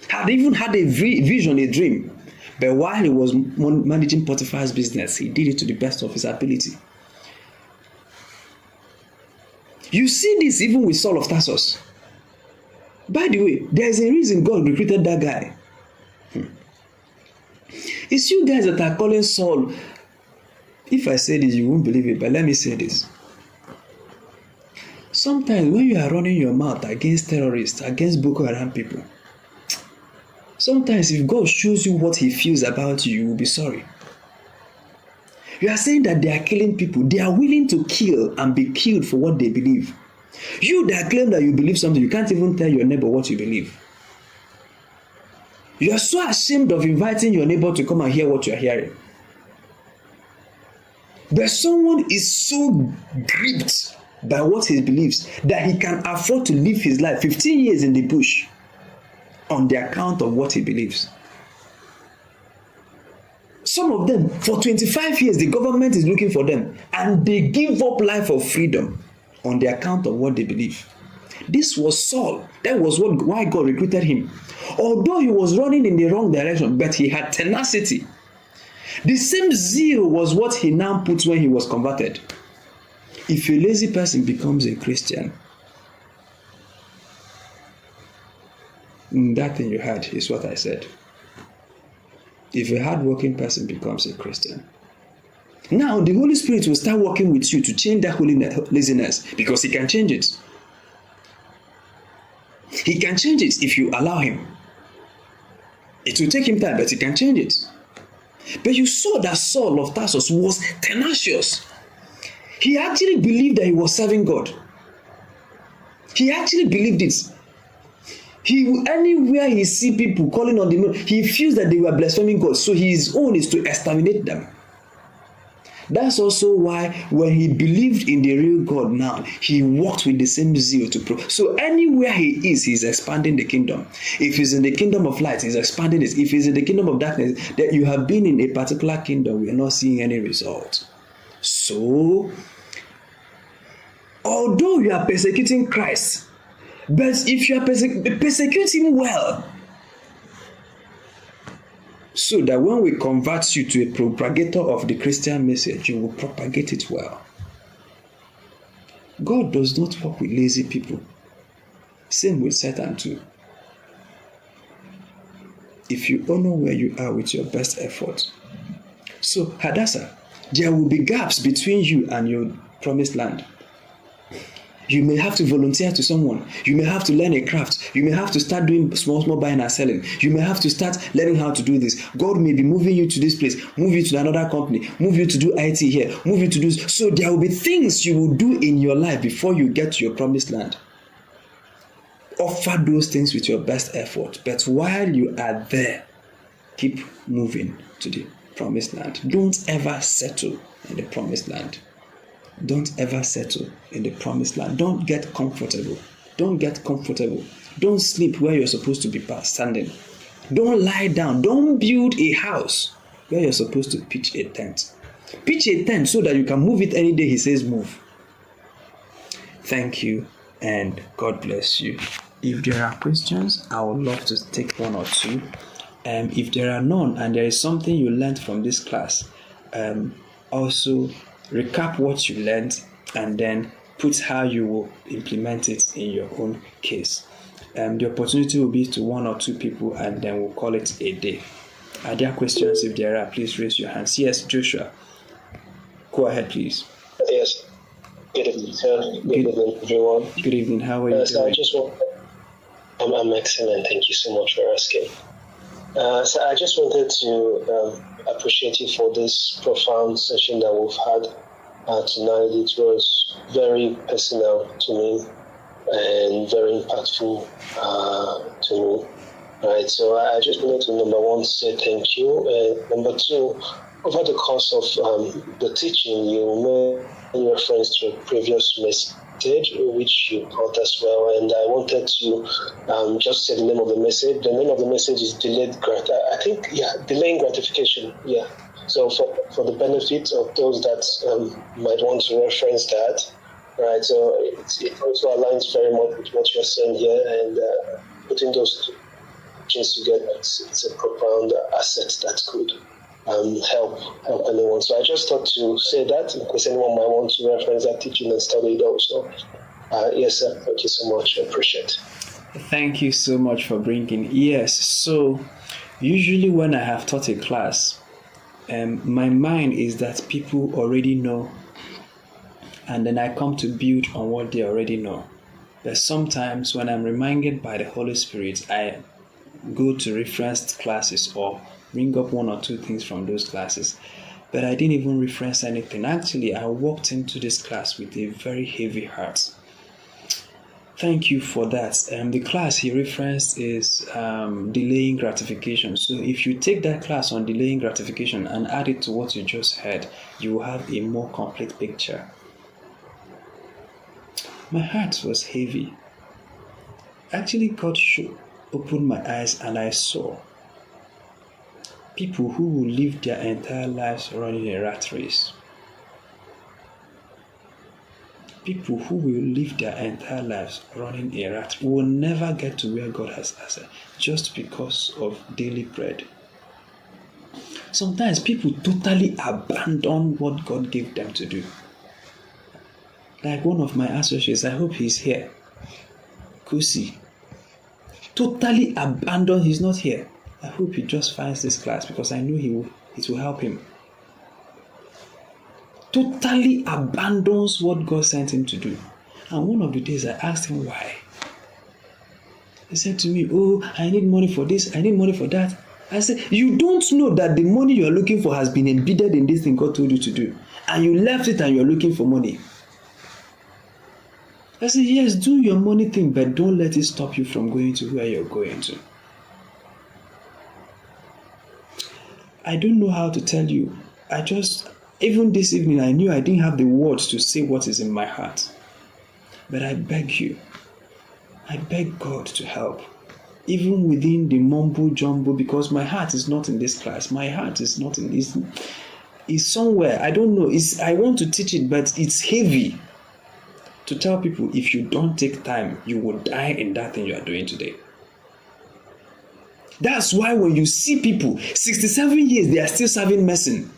Speaker 1: had even had a vision, a dream. But while he was managing Potiphar's business, he did it to the best of his ability. You see this even with Saul of Tarsus. By the way, there's a reason God recruited that guy. It's you guys that are calling Saul. If I say this, you won't believe it, but let me say this. Sometimes when you are running your mouth against terrorists, against Boqer people, sometimes if God shows you what he feels about you, you will be sorry. You are saying that they are killing people. They are willing to kill and be killed for what they believe. You that claim that you believe something, you can't even tell your neighbor what you believe. You are so ashamed of inviting your neighbor to come and hear what you are hearing. But someone is so gripped by what he believes that he can afford to live his life 15 years in the bush on the account of what he believes. Some of them, for 25 years, the government is looking for them, and they give up life of freedom on the account of what they believe. This was Saul. That was why God recruited him. Although he was running in the wrong direction, but he had tenacity. The same zeal was what he now puts when he was converted. If a lazy person becomes a Christian, that thing you had is what I said. If a hardworking person becomes a Christian, now the Holy Spirit will start working with you to change that laziness, because he can change it. He can change it if you allow him. It will take him time, but he can change it. But you saw that Saul of Tarsus was tenacious. He actually believed that he was serving God. He actually believed it. Anywhere he see people calling on the name, he feels that they were blaspheming God. So his own is to exterminate them. That's also why when he believed in the real God now, he walked with the same zeal to prove. So anywhere he is, he's expanding the kingdom. If he's in the kingdom of light, he's expanding it. If he's in the kingdom of darkness, that you have been in a particular kingdom, we are not seeing any result. So, although you are persecuting Christ, but if you are persecute him well, so that when we convert you to a propagator of the Christian message, you will propagate it well. God does not work with lazy people. Same with Satan too. If you honor where you are with your best effort. So, Hadassah, there will be gaps between you and your promised land. You may have to volunteer to someone. You may have to learn a craft. You may have to start doing small buying and selling. You may have to start learning how to do this. God may be moving you to this place, move you to another company, move you to do IT here, move you to do. So there will be things you will do in your life before you get to your promised land. Offer those things with your best effort. But while you are there, keep moving to the promised land. Don't ever settle in the promised land. Don't ever settle in the promised land. Don't get comfortable. Don't get comfortable. Don't sleep where you're supposed to be standing. Don't lie down. Don't build a house where you're supposed to pitch a tent. Pitch a tent so that you can move it any day he says move. Thank you and God bless you. If there are questions, I would love to take one or two. If there are none and there is something you learned from this class, also recap what you learned and then put how you will implement it in your own case. The opportunity will be to one or two people and then we'll call it a day. Are there questions? If there are, please raise your hands. Yes, Joshua. Go ahead, please.
Speaker 3: Yes. Good evening, sir. Good evening, everyone.
Speaker 1: Good evening. How are you doing?
Speaker 3: I'm excellent. Thank you so much for asking. So I just wanted to appreciate you for this profound session that we've had tonight. It was very personal to me and very impactful to me. Right. So I just wanted to, number one, say thank you, and number two, over the course of the teaching, you made reference to a previous message, which you taught as well, and I wanted to just say the name of the message. The name of the message is delaying gratification. Yeah. So for the benefit of those that might want to reference that, right? So it also aligns very much with what you're saying here, and putting those two things together, it's a profound asset that could help anyone. So I just thought to say that in case anyone might want to reference that teaching and study it also. Yes, sir. Thank you so much. I appreciate it.
Speaker 1: Thank you so much for bringing. Yes, so usually when I have taught a class, my mind is that people already know, and then I come to build on what they already know. But sometimes when I'm reminded by the Holy Spirit, I go to referenced classes or bring up one or two things from those classes. But I didn't even reference anything. Actually, I walked into this class with a very heavy heart. Thank you for that. The class he referenced is delaying gratification. So if you take that class on delaying gratification and add it to what you just heard, you will have a more complete picture. My heart was heavy. Actually, God opened my eyes and I saw people who will live their entire lives running a rat race. People who will live their entire lives running a rat will never get to where God has asked just because of daily bread. Sometimes people totally abandon what God gave them to do. Like one of my associates, I hope he's here, Kusi. Totally abandoned. He's not here. I hope he just finds this class because I know it will help him. Totally abandons what God sent him to do. And one of the days I asked him why. He said to me, "Oh, I need money for this, I need money for that." I said, "You don't know that the money you are looking for has been embedded in this thing God told you to do. And you left it and you are looking for money." I said, "Yes, do your money thing, but don't let it stop you from going to where you're going to." I don't know how to tell you. Even this evening, I knew I didn't have the words to say what is in my heart. But I beg you, I beg God to help. Even within the mumbo jumbo, because my heart is not in this class. My heart is not in this. It's somewhere. I don't know. I want to teach it, but it's heavy. To tell people, if you don't take time, you will die in that thing you are doing today. That's why when you see people, 67 years, they are still serving medicine.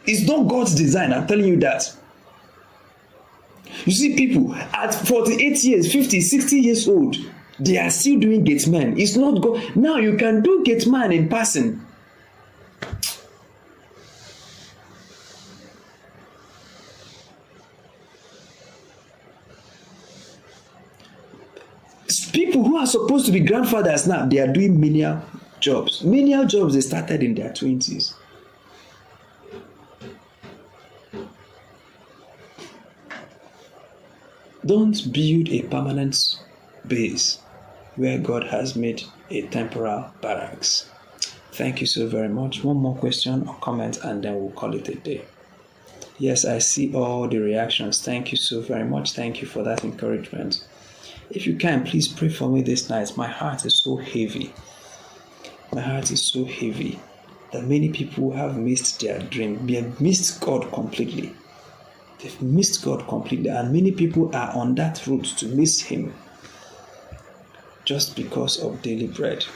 Speaker 1: It's not God's design, I'm telling you that. You see people at 48 years, 50, 60 years old, they are still doing gate man. It's not God. Now you can do gate man in person. People who are supposed to be grandfathers now, they are doing menial jobs. Menial jobs they started in their 20s. Don't build a permanent base where God has made a temporal barracks. Thank you so very much. One more question or comment and then we'll call it a day. Yes, I see all the reactions. Thank you so very much. Thank you for that encouragement. If you can, please pray for me this night. My heart is so heavy. My heart is so heavy that many people have missed their dream. They have missed God completely. They've missed God completely. And many people are on that route to miss Him just because of daily bread.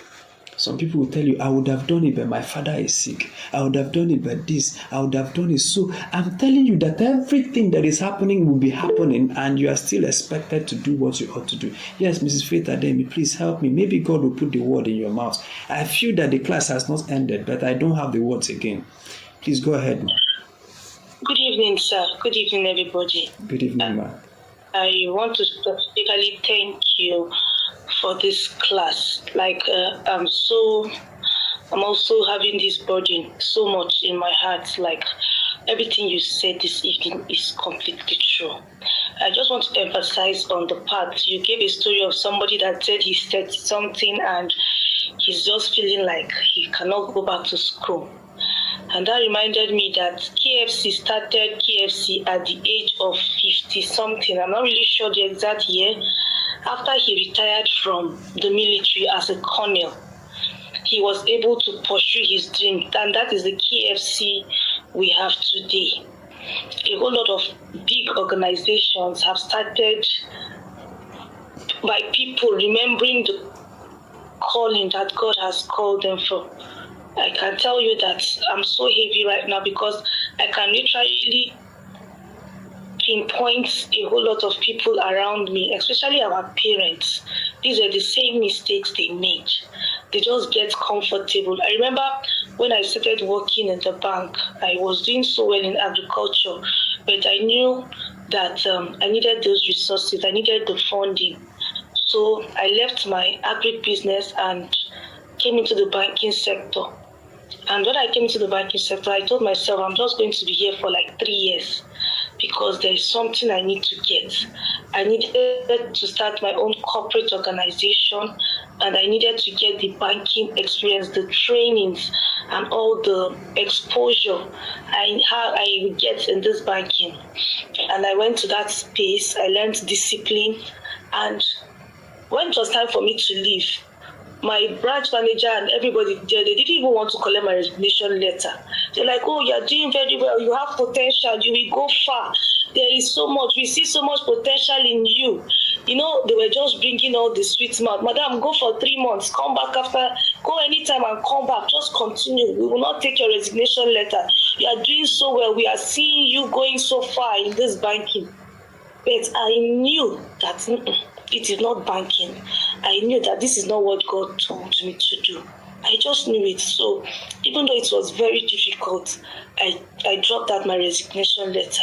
Speaker 1: Some people will tell you, I would have done it, but my father is sick. I would have done it, but this. I would have done it. So I'm telling you that everything that is happening will be happening, and you are still expected to do what you ought to do. Yes, Mrs. Faith Ademi, please help me. Maybe God will put the word in your mouth. I feel that the class has not ended, but I don't have the words again. Please go ahead, ma.
Speaker 4: Good evening, sir. Good evening, everybody.
Speaker 1: Good evening, ma.
Speaker 4: I want to specifically thank you for this class. I'm also having this burden so much in my heart. Like, everything you said this evening is completely true. I just want to emphasize on the part you gave a story of somebody that said he said something and he's just feeling like he cannot go back to school. And that reminded me that KFC started KFC at the age of 50 something. I'm not really sure the exact year. After he retired from the military as a colonel, he was able to pursue his dream, and that is the KFC we have today. A whole lot of big organizations have started by people remembering the calling that God has called them for. I can tell you that I'm so heavy right now because I can literally pinpoint a whole lot of people around me, especially our parents. These are the same mistakes they made. They just get comfortable. I remember when I started working in the bank, I was doing so well in agriculture, but I knew that I needed those resources, I needed the funding. So I left my agri-business and came into the banking sector. And when I came into the banking sector, I told myself I'm just going to be here for like 3 years because there is something I need to get. I needed to start my own corporate organization, and I needed to get the banking experience, the trainings, and all the exposure I would get in this banking. And I went to that space, I learned discipline, and when it was time for me to leave, my branch manager and everybody there, they didn't even want to collect my resignation letter. They're like, oh, you're doing very well. You have potential. You will go far. There is so much. We see so much potential in you. You know, they were just bringing all the sweet mouth. Madam, go for 3 months. Come back after. Go anytime and come back. Just continue. We will not take your resignation letter. You are doing so well. We are seeing you going so far in this banking. But I knew that it is not banking. I knew that this is not what God told me to do. I just knew it. So even though it was very difficult, I dropped out my resignation letter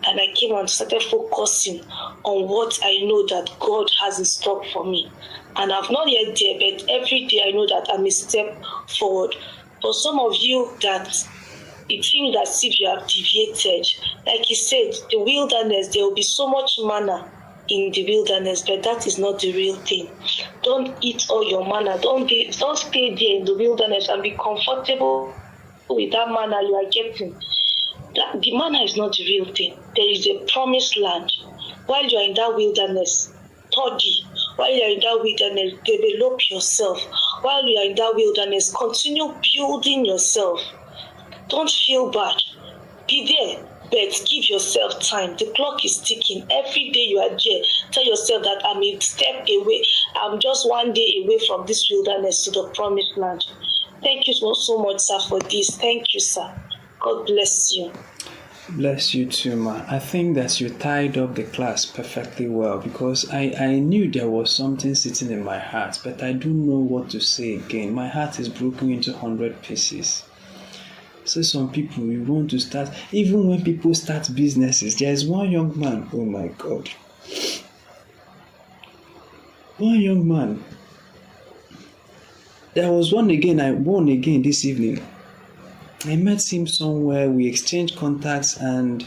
Speaker 4: and I came and started focusing on what I know that God has in stock for me. And I've not yet there, but every day I know that I'm a step forward. For some of you that it seems as if you have deviated, like he said, the wilderness, there will be so much manna in the wilderness, but that is not the real thing. Don't eat all your manna. Don't stay there in the wilderness and be comfortable with that manna you are getting. The manna is not the real thing. There is a promised land. While you are in that wilderness, study. While you are in that wilderness, develop yourself. While you are in that wilderness, continue building yourself. Don't feel bad. Be there. But give yourself time. The clock is ticking. Every day you are there, tell yourself that I'm a step away. I'm just 1 day away from this wilderness to the promised land. Thank you so much, sir, for this. Thank you, sir. God bless you.
Speaker 1: Bless you too, ma. I think that you tied up the class perfectly well because I knew there was something sitting in my heart, but I don't know what to say again. My heart is broken into 100 pieces. So some people, we want to start, even when people start businesses, there's one young man, oh my God. One young man. There was one again this evening. I met him somewhere, we exchanged contacts and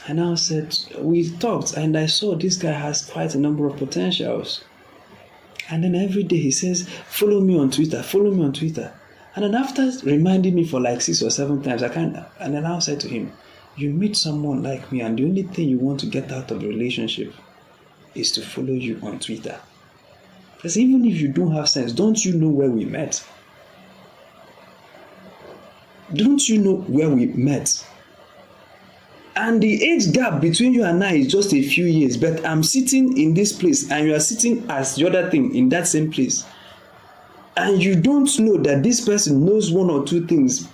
Speaker 1: I said, we talked and I saw this guy has quite a number of potentials. And then every day he says, follow me on Twitter. And then after reminding me for like 6 or 7 times, and then I said to him, you meet someone like me and the only thing you want to get out of the relationship is to follow you on Twitter. Because even if you don't have sense, don't you know where we met? Don't you know where we met? And the age gap between you and I is just a few years, but I'm sitting in this place and you are sitting as the other thing in that same place. And you don't know that this person knows one or two things.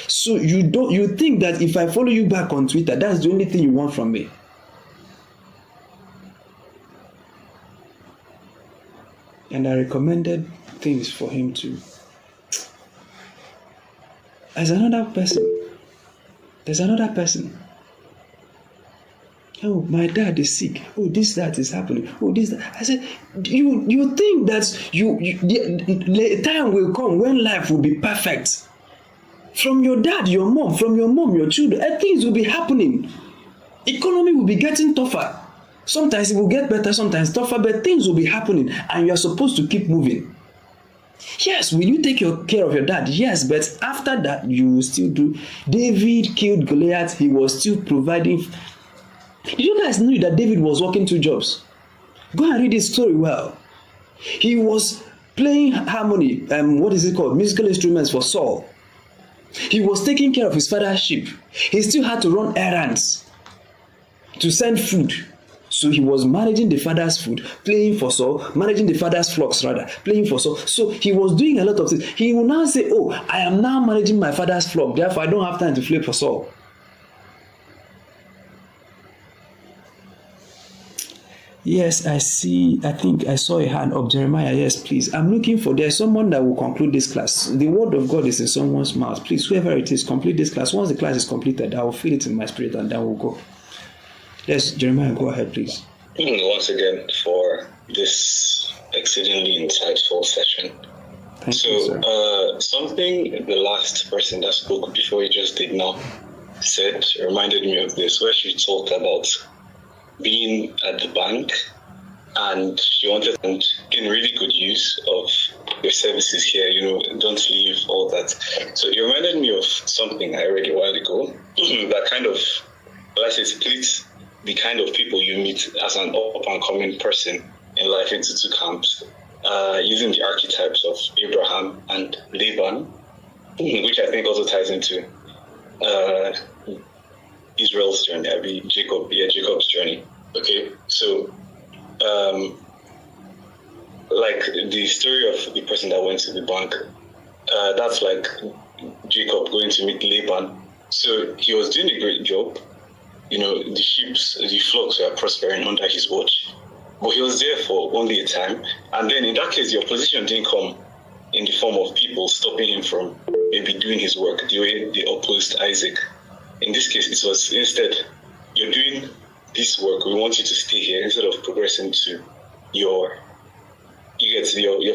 Speaker 1: So you think that if I follow you back on Twitter, that's the only thing you want from me. And I recommended things for him to. There's another person. Oh, my dad is sick. Oh, that is happening. Oh, that. I said, you think that the time will come when life will be perfect. From your dad, your mom, your children, things will be happening. Economy will be getting tougher. Sometimes it will get better, sometimes tougher, but things will be happening and you are supposed to keep moving. Yes, will you take care of your dad? Yes, but after that, you will still do. David killed Goliath. He was still providing. Did you guys know that David was working 2 jobs? Go and read his story well. He was playing harmony, what is it called? Musical instruments for Saul. He was taking care of his father's sheep. He still had to run errands to send food. So he was managing the father's food, playing for Saul, managing the father's flocks rather, playing for Saul. So he was doing a lot of things. He will now say, oh, I am now managing my father's flock, therefore I don't have time to play for Saul. Yes, I think I saw a hand up. Jeremiah, yes, please. I'm looking for, there's someone that will conclude this class. The word of God is in someone's mouth. Please, whoever it is, complete this class. Once the class is completed, I will feel it in my spirit and then we'll go. Yes, Jeremiah, go ahead, please.
Speaker 5: Once again, for this exceedingly insightful session.
Speaker 1: Thank you, sir.
Speaker 5: Something the last person that spoke before he just did now said reminded me of this, where she talked about being at the bank and she wanted to gain really good use of your services here, don't leave all that. So it reminded me of something I read a while ago that kind of, let's say, splits the kind of people you meet as an up-and-coming person in life into 2 camps, using the archetypes of Abraham and Laban, which I think also ties into Israel's journey, Jacob's journey. Okay, so like the story of the person that went to the bank, that's like Jacob going to meet Laban. So he was doing a great job. The sheep, the flocks were prospering under his watch. But he was there for only a time. And then in that case, the opposition didn't come in the form of people stopping him from maybe doing his work the way they opposed Isaac. In this case, it was instead, you're doing this work, we want you to stay here instead of progressing to your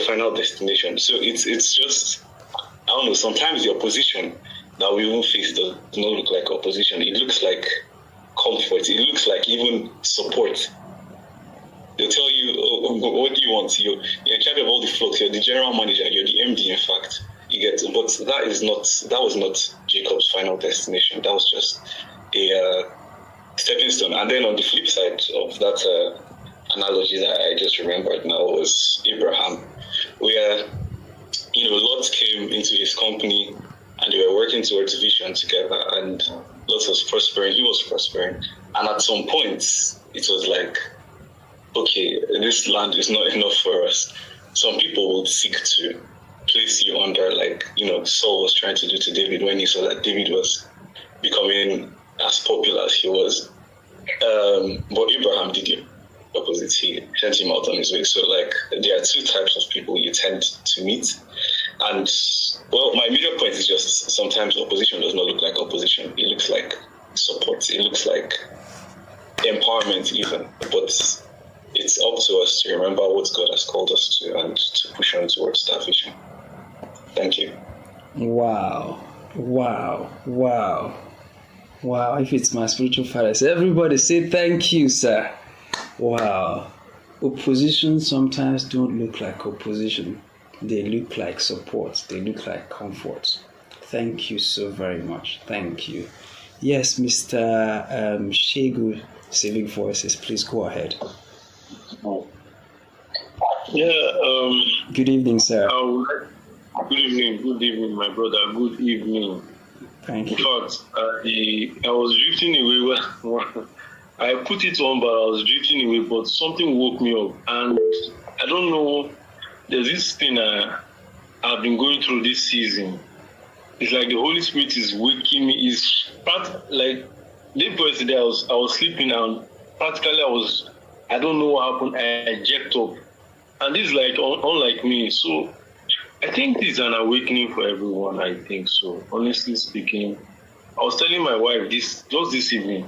Speaker 5: final destination. So it's just, I don't know, sometimes the opposition that we even face does not look like opposition. It looks like comfort. It looks like even support. They'll tell you, what do you want? You're in charge of all the flocks. You're the general manager. You're the MD, in fact. But that was not Jacob's final destination. That was just a stepping stone. And then on the flip side of that analogy that I just remembered now was Abraham, where Lot came into his company and they were working towards vision together, and Lot was prospering, he was prospering, and at some point it was like, okay, this land is not enough for us. Some people would seek to place you under, like Saul was trying to do to David when he saw that David was becoming as popular as he was. But Abraham did the opposite. He sent him out on his way. So there are 2 types of people you tend to meet. And my major point is just sometimes opposition does not look like opposition. It looks like support. It looks like empowerment even. But it's up to us to remember what God has called us to and to push on towards that vision. Thank you.
Speaker 1: Wow. If it's my spiritual father, so everybody say thank you, sir. Wow. Opposition sometimes don't look like opposition. They look like support. They look like comfort. Thank you so very much. Thank you. Yes, Mr. Shegu, Civic Voices, please go ahead.
Speaker 6: Yeah,
Speaker 1: Good evening, sir.
Speaker 6: good evening, my brother. Good evening.
Speaker 1: Thank
Speaker 6: In
Speaker 1: you.
Speaker 6: fact, I was drifting away when I put it on, but I was drifting away, but something woke me up. And I don't know, there's this thing I've been going through this season. It's like the Holy Spirit is waking me. It's like the first day I was sleeping, and practically I don't know what happened. I jacked up. And this is like unlike me. So I think this is an awakening for everyone. I think so. Honestly speaking, I was telling my wife just this evening.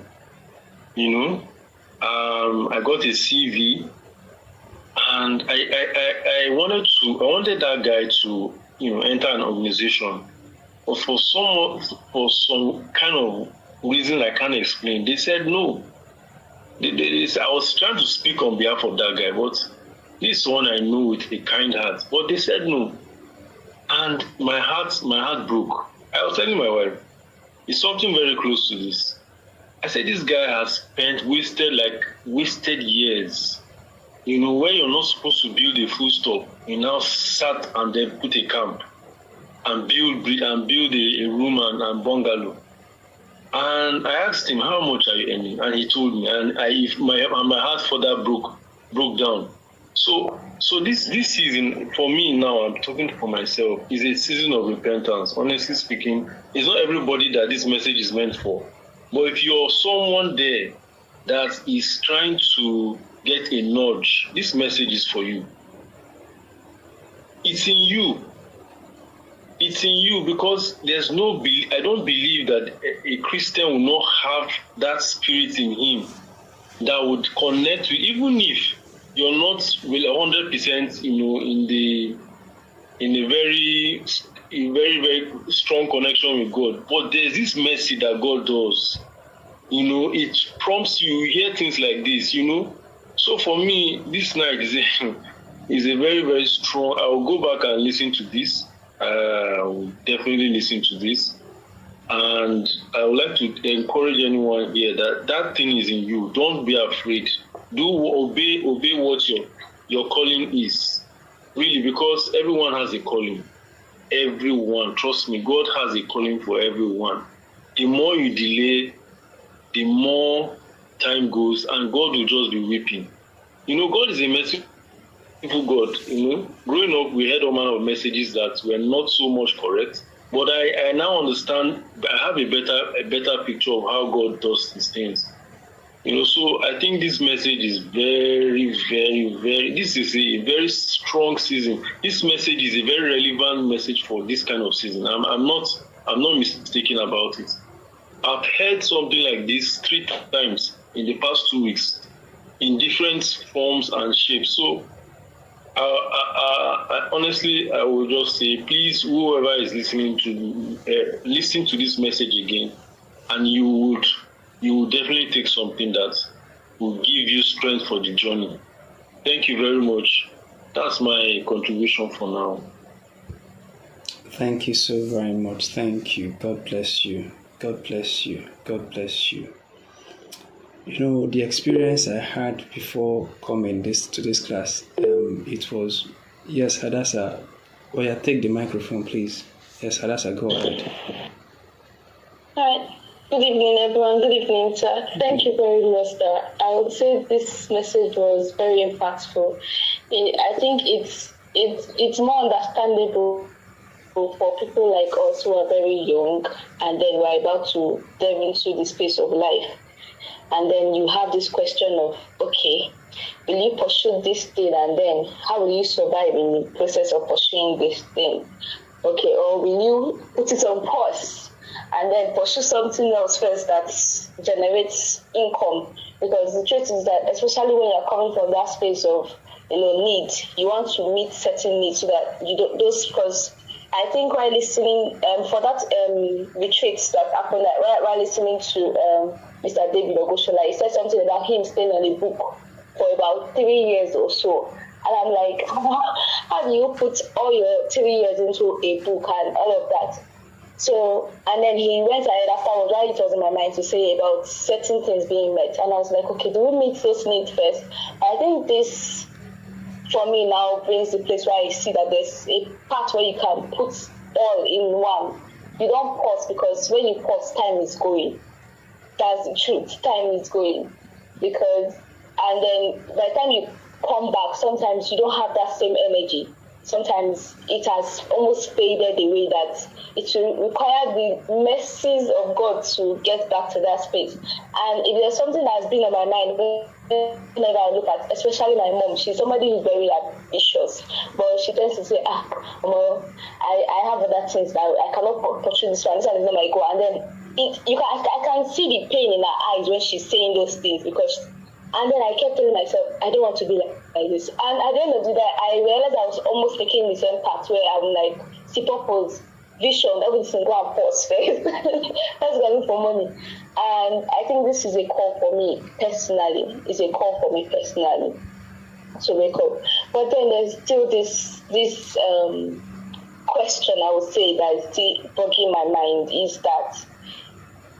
Speaker 6: I got a CV, and I wanted that guy to enter an organization, but for some kind of reason I can't explain, they said no. They said, I was trying to speak on behalf of that guy, but this one I know with a kind heart, but they said no. And my heart broke. I was telling my wife, it's something very close to this. I said, this guy has wasted years. Where you're not supposed to build a full stop, you now sat and then put a camp and build a room and bungalow. And I asked him, how much are you earning? And he told me, and my heart further broke down. So this season, for me now, I'm talking for myself, is a season of repentance. Honestly speaking, it's not everybody that this message is meant for. But if you're someone there that is trying to get a nudge, this message is for you. It's in you. It's in you, because there's I don't believe that a Christian will not have that spirit in him that would connect with, even if you're not 100%, in a very, very strong connection with God. But there's this mercy that God does. It prompts you hear things like this, So for me, this night is a very, very strong. I will go back and listen to this. I will definitely listen to this. And I would like to encourage anyone here that thing is in you. Don't be afraid. Obey what your calling is. Really, because everyone has a calling. Everyone, trust me, God has a calling for everyone. The more you delay, the more time goes, and God will just be weeping. God is a merciful God. Growing up, we heard all manner of messages that were not so much correct. But I now understand. I have a better picture of how God does these things. So I think this message is very, very, very. This is a very strong season. This message is a very relevant message for this kind of season. I'm not mistaken about it. I've heard something like this 3 times in the past 2 weeks, in different forms and shapes. So, honestly, I will just say, please, whoever is listening to listen to this message again, and you will definitely take something that will give you strength for the journey. Thank you very much. That's my contribution for now.
Speaker 1: Thank you so very much. Thank you. God bless you. God bless you. God bless you. The experience I had before coming to this class, it was, yes, Hadassah. Oh yeah, take the microphone, please. Yes, Hadassah, go ahead.
Speaker 2: All right. Good evening, everyone. Good evening, sir. Thank you very much, sir. I would say this message was very impactful. I think it's more understandable for people like us who are very young, and then we're about to delve into the space of life. And then you have this question of, okay, will you pursue this thing, and then how will you survive in the process of pursuing this thing? Okay, or will you put it on pause and then pursue something else first that generates income? Because the truth is that, especially when you're coming from that space of need, you want to meet certain needs so that you don't because I think while listening for that retreat that happened, while listening to Mr. David Ogoshola, he said something about him staying on a book for about 3 years or so. And I'm like, how do you put all your 3 years into a book and all of that? So, and then he went ahead afterwards while it was in my mind to say about certain things being met. And I was like, okay, do we meet those needs first? I think this, for me now, brings the place where I see that there's a part where you can put all in one. You don't pause, because when you pause, time is going. That's the truth. Time is going. Because, and then by the time you come back, sometimes you don't have that same energy. Sometimes it has almost faded away, that it will require the mercies of God to get back to that space. And if there's something that's been on my mind, whenever I look at, especially my mom, she's somebody who's very ambitious, but she tends to say, I have other things that I cannot pursue this one, this one is not my goal. And then I can see the pain in her eyes when she's saying those things, because. And then I kept telling myself, I don't want to be like this. And at the end of the day, I realized I was almost taking the same path where I'm like, see purpose, vision, everything, go and pause first. Let's go for money. And I think this is a call for me personally. It's a call for me personally to wake up. But then there's still this question, I would say, that is still bugging my mind, is that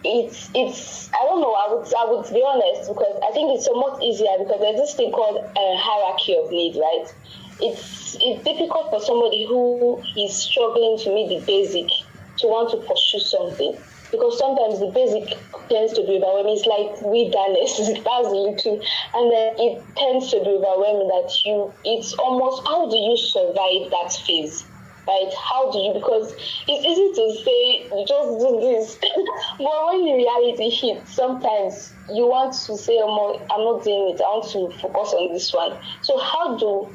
Speaker 2: it's I don't know, I would be honest, because I think it's so much easier, because there's this thing called hierarchy of needs, right? It's difficult for somebody who is struggling to meet the basic to want to pursue something, because sometimes the basic tends to be overwhelming. It's like wilderness, that's the truth, and then it tends to be overwhelming, that it's almost, how do you survive that phase? Right? How do you, because it's easy to say, just do this. But when the reality hits, sometimes you want to say, I'm not doing it, I want to focus on this one. So how do,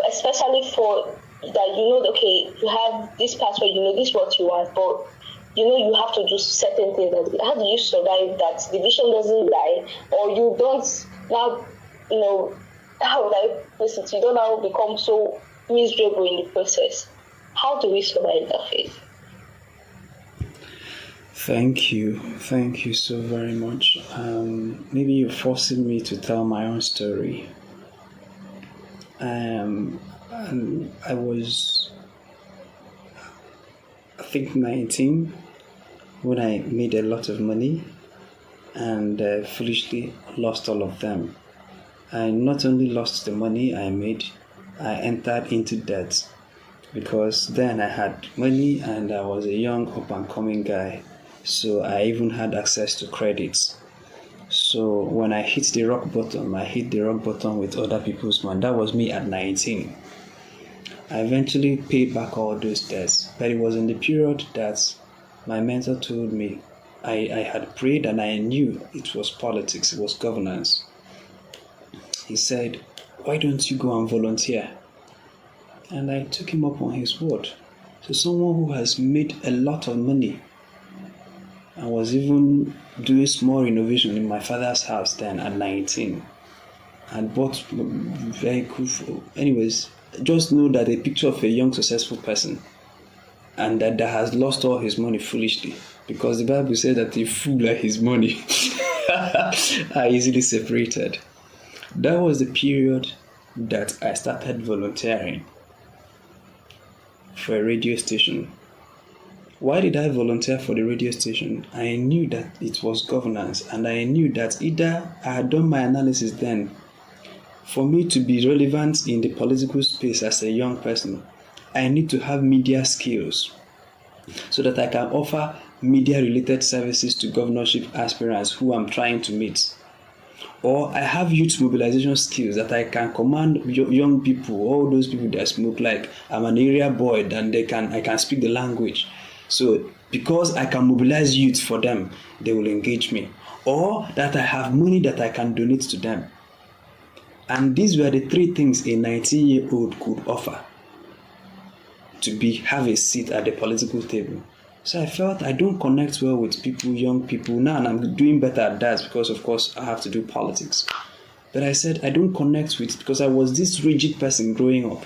Speaker 2: especially for that, okay, you have this part where this is what you want, but you have to do certain things. How do you survive that? The vision doesn't die, or you don't now, how would I put it? You don't now become so miserable in the process. How do we survive that phase?
Speaker 1: Thank you so very much. Maybe you're forcing me to tell my own story. And I was, I think, 19 when I made a lot of money and foolishly lost all of them. I not only lost the money I made, I entered into debt. Because then I had money and I was a young up-and-coming guy, so I even had access to credits. So when I hit the rock bottom with other people's money. That was me at 19. I eventually paid back all those debts, but it was in the period that my mentor told me I had prayed and I knew it was politics, it was governance. He said, why don't you go and volunteer? And I took him up on his word. So someone who has made a lot of money and was even doing small renovation in my father's house then at 19 and bought vehicle. Anyways, just know that a picture of a young successful person and that has lost all his money foolishly, because the Bible said that a fool like his money are easily separated. That was the period that I started volunteering for a radio station. Why did I volunteer for the radio station? I knew that it was governance, and I knew that either I had done my analysis then. For me to be relevant in the political space as a young person, I need to have media skills so that I can offer media-related services to governorship aspirants who I'm trying to meet. Or I have youth mobilization skills that I can command young people, all those people that smoke, like I'm an area boy and I can speak the language. So because I can mobilize youth for them, they will engage me. Or that I have money that I can donate to them. And these were the three things a 19-year-old could offer to have a seat at the political table. So I felt I don't connect well with people, young people now, and I'm doing better at that because, of course, I have to do politics. But I said I don't connect with, because I was this rigid person growing up.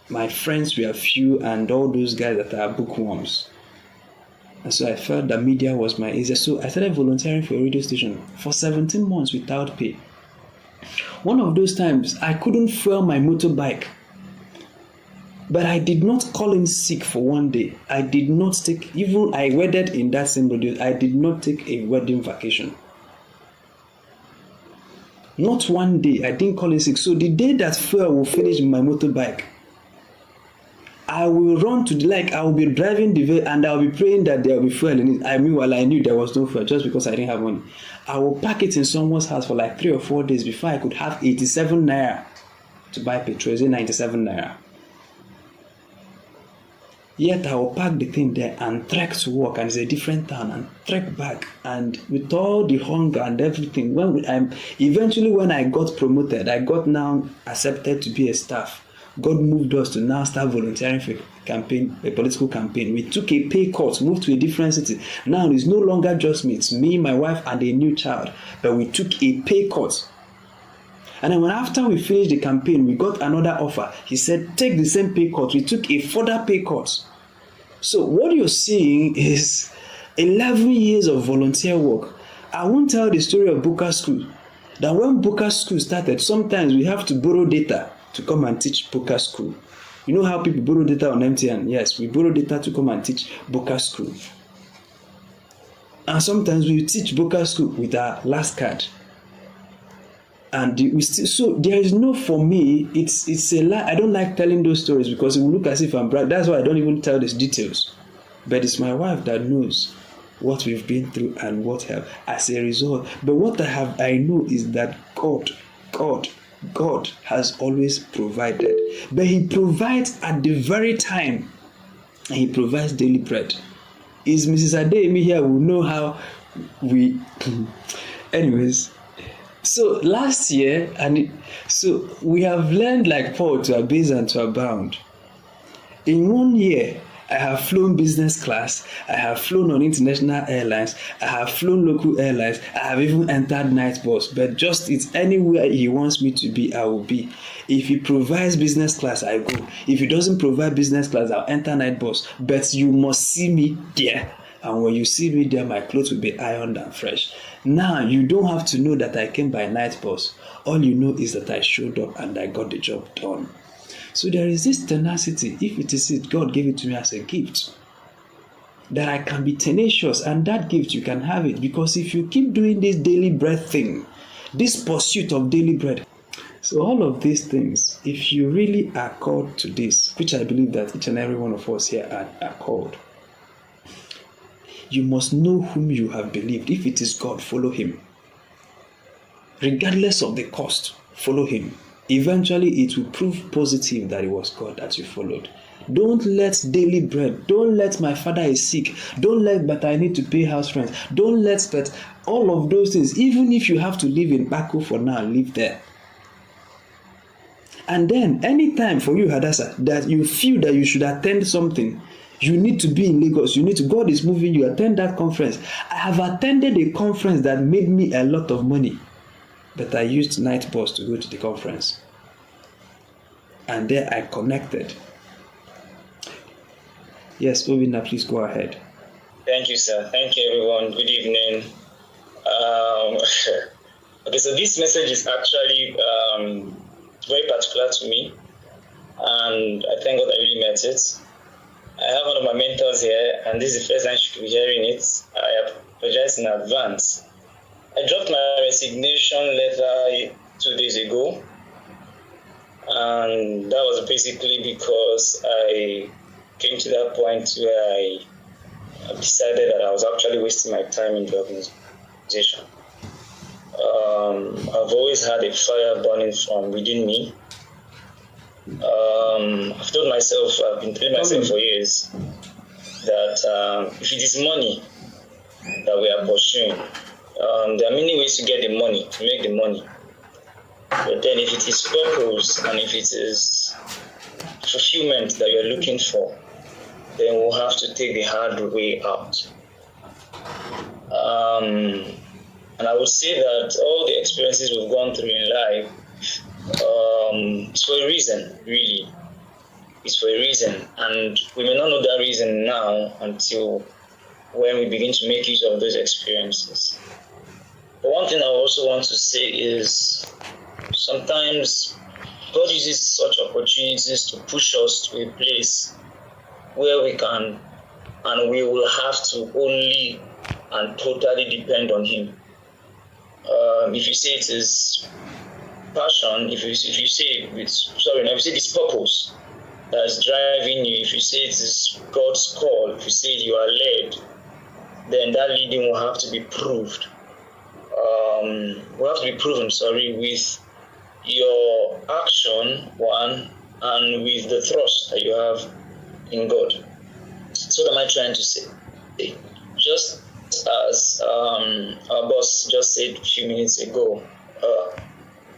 Speaker 1: My friends were few and all those guys that are bookworms. And so I felt that media was my easier. So I started volunteering for a radio station for 17 months without pay. One of those times, I couldn't fuel my motorbike. But I did not call in sick for one day. I did not take, even I wedded in that same radio, I did not take a wedding vacation. Not one day. I didn't call in sick. So the day that fuel will finish my motorbike, I will run to the I will be driving the vehicle and I will be praying that there will be fuel in it. I mean, while I knew there was no fuel just because I didn't have money. I will pack it in someone's house for like 3 or 4 days before I could have 87 naira to buy petrol. Is it 97 naira? Yet I will pack the thing there and trek to work, and it's a different town, and trek back, and with all the hunger and everything. Eventually when I got promoted, I got now accepted to be a staff. God moved us to now start volunteering for a political campaign. We took a pay cut, moved to a different city. Now it's no longer just me, it's me, my wife, and a new child. But we took a pay cut. And then after we finished the campaign, we got another offer. He said, take the same pay cut. We took a further pay cut. So what you're seeing is 11 years of volunteer work. I won't tell the story of Boqer School. That when Boqer School started, sometimes we have to borrow data to come and teach Boqer School. You know how people borrow data on MTN? Yes, we borrow data to come and teach Boqer School. And sometimes we teach Boqer School with our last card. And so there is no, for me, it's a lie. I don't like telling those stories because it will look as if I'm brag. That's why I don't even tell these details. But it's my wife that knows what we've been through and what have as a result. But what I know is that God has always provided. But He provides at the very time He provides daily bread. Is Mrs. Adeyemi here will know how we anyways. So last year, so we have learned like Paul to abase and to abound. In 1 year, I have flown business class, I have flown on international airlines, I have flown local airlines, I have even entered night bus. But just it's anywhere He wants me to be, I will be. If He provides business class, I go. If He doesn't provide business class, I'll enter night bus. But you must see me there. And when you see me there, my clothes will be ironed and fresh. Now, you don't have to know that I came by night bus. All you know is that I showed up and I got the job done. So there is this tenacity. If it is it, God gave it to me as a gift. That I can be tenacious, and that gift you can have it. Because if you keep doing this daily bread thing, this pursuit of daily bread, so all of these things, if you really are called to this, which I believe that each and every one of us here are called, you must know whom you have believed. If it is God, follow Him. Regardless of the cost, follow Him. Eventually, it will prove positive that it was God that you followed. Don't let daily bread, don't let my father is sick, don't let but I need to pay house rent, don't let but all of those things. Even if you have to live in Bako for now, live there. And then, anytime for you, Hadassah, that you feel that you should attend something, you need to be in Lagos. God is moving you. Attend that conference. I have attended a conference that made me a lot of money, but I used night bus to go to the conference. And there I connected. Yes, Obina, please go ahead.
Speaker 7: Thank you, sir. Thank you, everyone. Good evening. Okay, so this message is actually very particular to me, and I thank God I really met it. I have one of my mentors here, and this is the first time she could be hearing it. I apologize in advance. I dropped my resignation letter 2 days ago, and that was basically because I came to that point where I decided that I was actually wasting my time in the organization. I've always had a fire burning from within me. I've told myself, I've been telling myself for years that if it is money that we are pursuing, there are many ways to get the money, to make the money. But then if it is purpose and if it is fulfillment that you're looking for, then we'll have to take the hard way out. And I would say that all the experiences we've gone through in life, it's for a reason, really. It's for a reason, and we may not know that reason now until when we begin to make use of those experiences. But one thing I also want to say is sometimes God uses such opportunities to push us to a place where we can and we will have to only and totally depend on Him. If you say it is passion, if you say it's purpose that's driving you, if you say it is God's call, if you say you are led, then that leading will have to be proved. Will have to be proven, with your action, one, and with the thrust that you have in God. So what am I trying to say? Just as our boss just said a few minutes ago,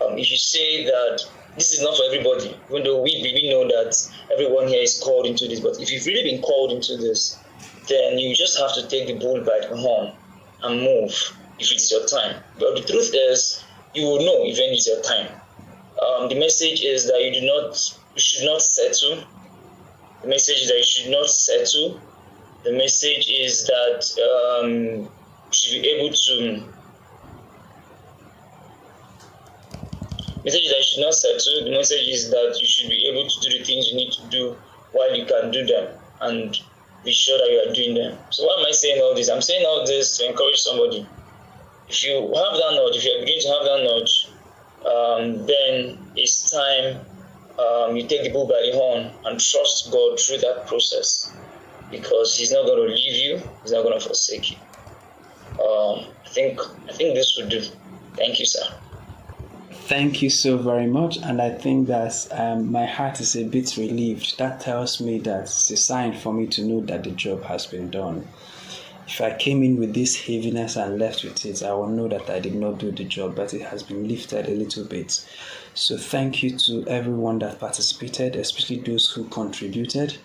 Speaker 7: if you say that this is not for everybody, even though we know that everyone here is called into this, but if you've really been called into this, then you just have to take the bull by the horn and move if it's your time. But the truth is, you will know if when it's your time. The message is that you should not settle. The message is that you should not settle. The message is that you should be able to. The message is that you should not settle. The message is that you should be able to do the things you need to do while you can do them, and be sure that you are doing them. So why am I saying all this? I'm saying all this to encourage somebody. If you have that nudge, if you're beginning to have that nudge, then it's time you take the bull by the horn and trust God through that process, because He's not going to leave you. He's not going to forsake you. I think this would do. Thank you, sir.
Speaker 1: Thank you so very much, and I think that my heart is a bit relieved. That tells me that it's a sign for me to know that the job has been done. If I came in with this heaviness and left with it, I will know that I did not do the job, but it has been lifted a little bit. So thank you to everyone that participated, especially those who contributed.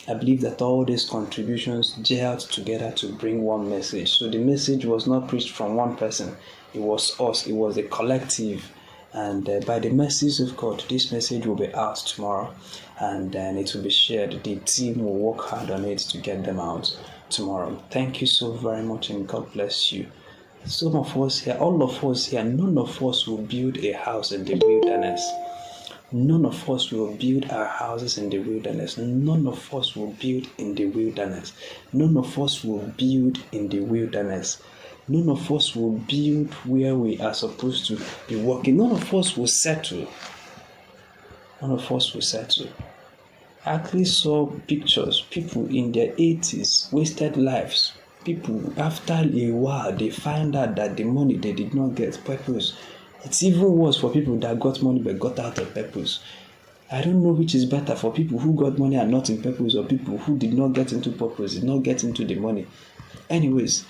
Speaker 1: I believe that all these contributions gelled together to bring one message. So the message was not preached from one person. It was us. It was a collective. And by the mercies of God, this message will be out tomorrow, and then it will be shared. The team will work hard on it to get them out tomorrow. Thank you so very much, and God bless you. Some of us here, all of us here, none of us will build a house in the wilderness. None of us will build our houses in the wilderness. None of us will build in the wilderness. None of us will build in the wilderness. None of us will build where we are supposed to be working. None of us will settle. None of us will settle. I actually saw pictures, people in their 80s, wasted lives. People, after a while, they find out that the money they did not get, purpose. It's even worse for people that got money but got out of purpose. I don't know which is better, for people who got money and not in purpose, or people who did not get into purpose, did not get into the money. Anyways,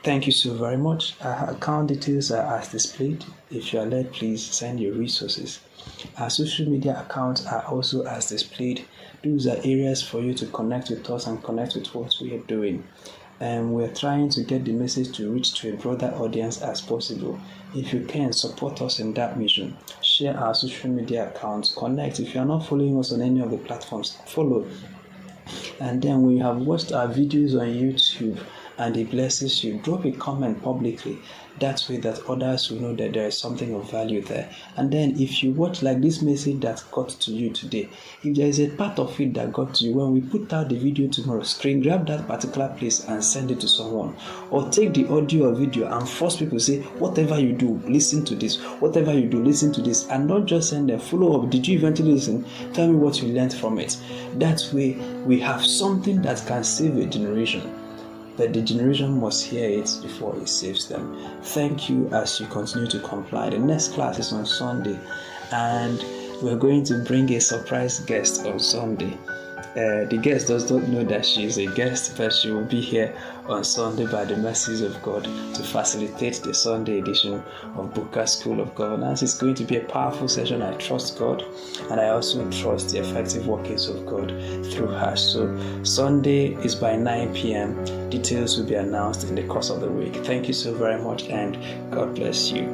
Speaker 1: thank you so very much. Our account details are as displayed. If you are led, please send your resources. Our social media accounts are also as displayed. Those are areas for you to connect with us and connect with what we are doing. We're trying to get the message to reach to a broader audience as possible. If you can, support us in that mission. Share our social media accounts. Connect. If you are not following us on any of the platforms, follow. And then when you have watched our videos on YouTube and it blesses you, drop a comment publicly. That way that others will know that there is something of value there. And then if you watch like this message that got to you today, if there is a part of it that got to you, when we put out the video tomorrow, screen grab that particular place and send it to someone. Or take the audio or video and force people to say, whatever you do, listen to this. Whatever you do, listen to this. And not just send them, follow up. Did you eventually listen? Tell me what you learned from it. That way we have something that can save a generation. But the generation must hear it before it saves them. Thank you as you continue to comply. The next class is on Sunday, and we're going to bring a surprise guest on Sunday. The guest does not know that she is a guest, but she will be here on Sunday by the mercies of God to facilitate the Sunday edition of Boqer School of Governance. It's going to be a powerful session. I trust God, and I also trust the effective workings of God through her. So Sunday is by 9 p.m. Details will be announced in the course of the week. Thank you so very much, and God bless you.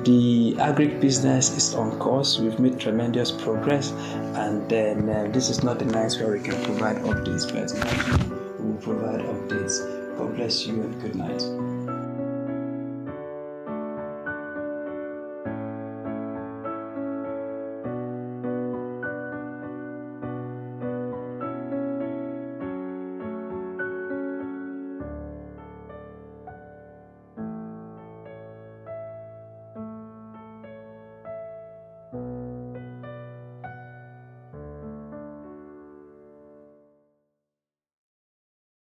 Speaker 1: The agric business is on course. We've made tremendous progress, and then this is not the night where we can provide updates, but we will provide updates. God bless you and good night.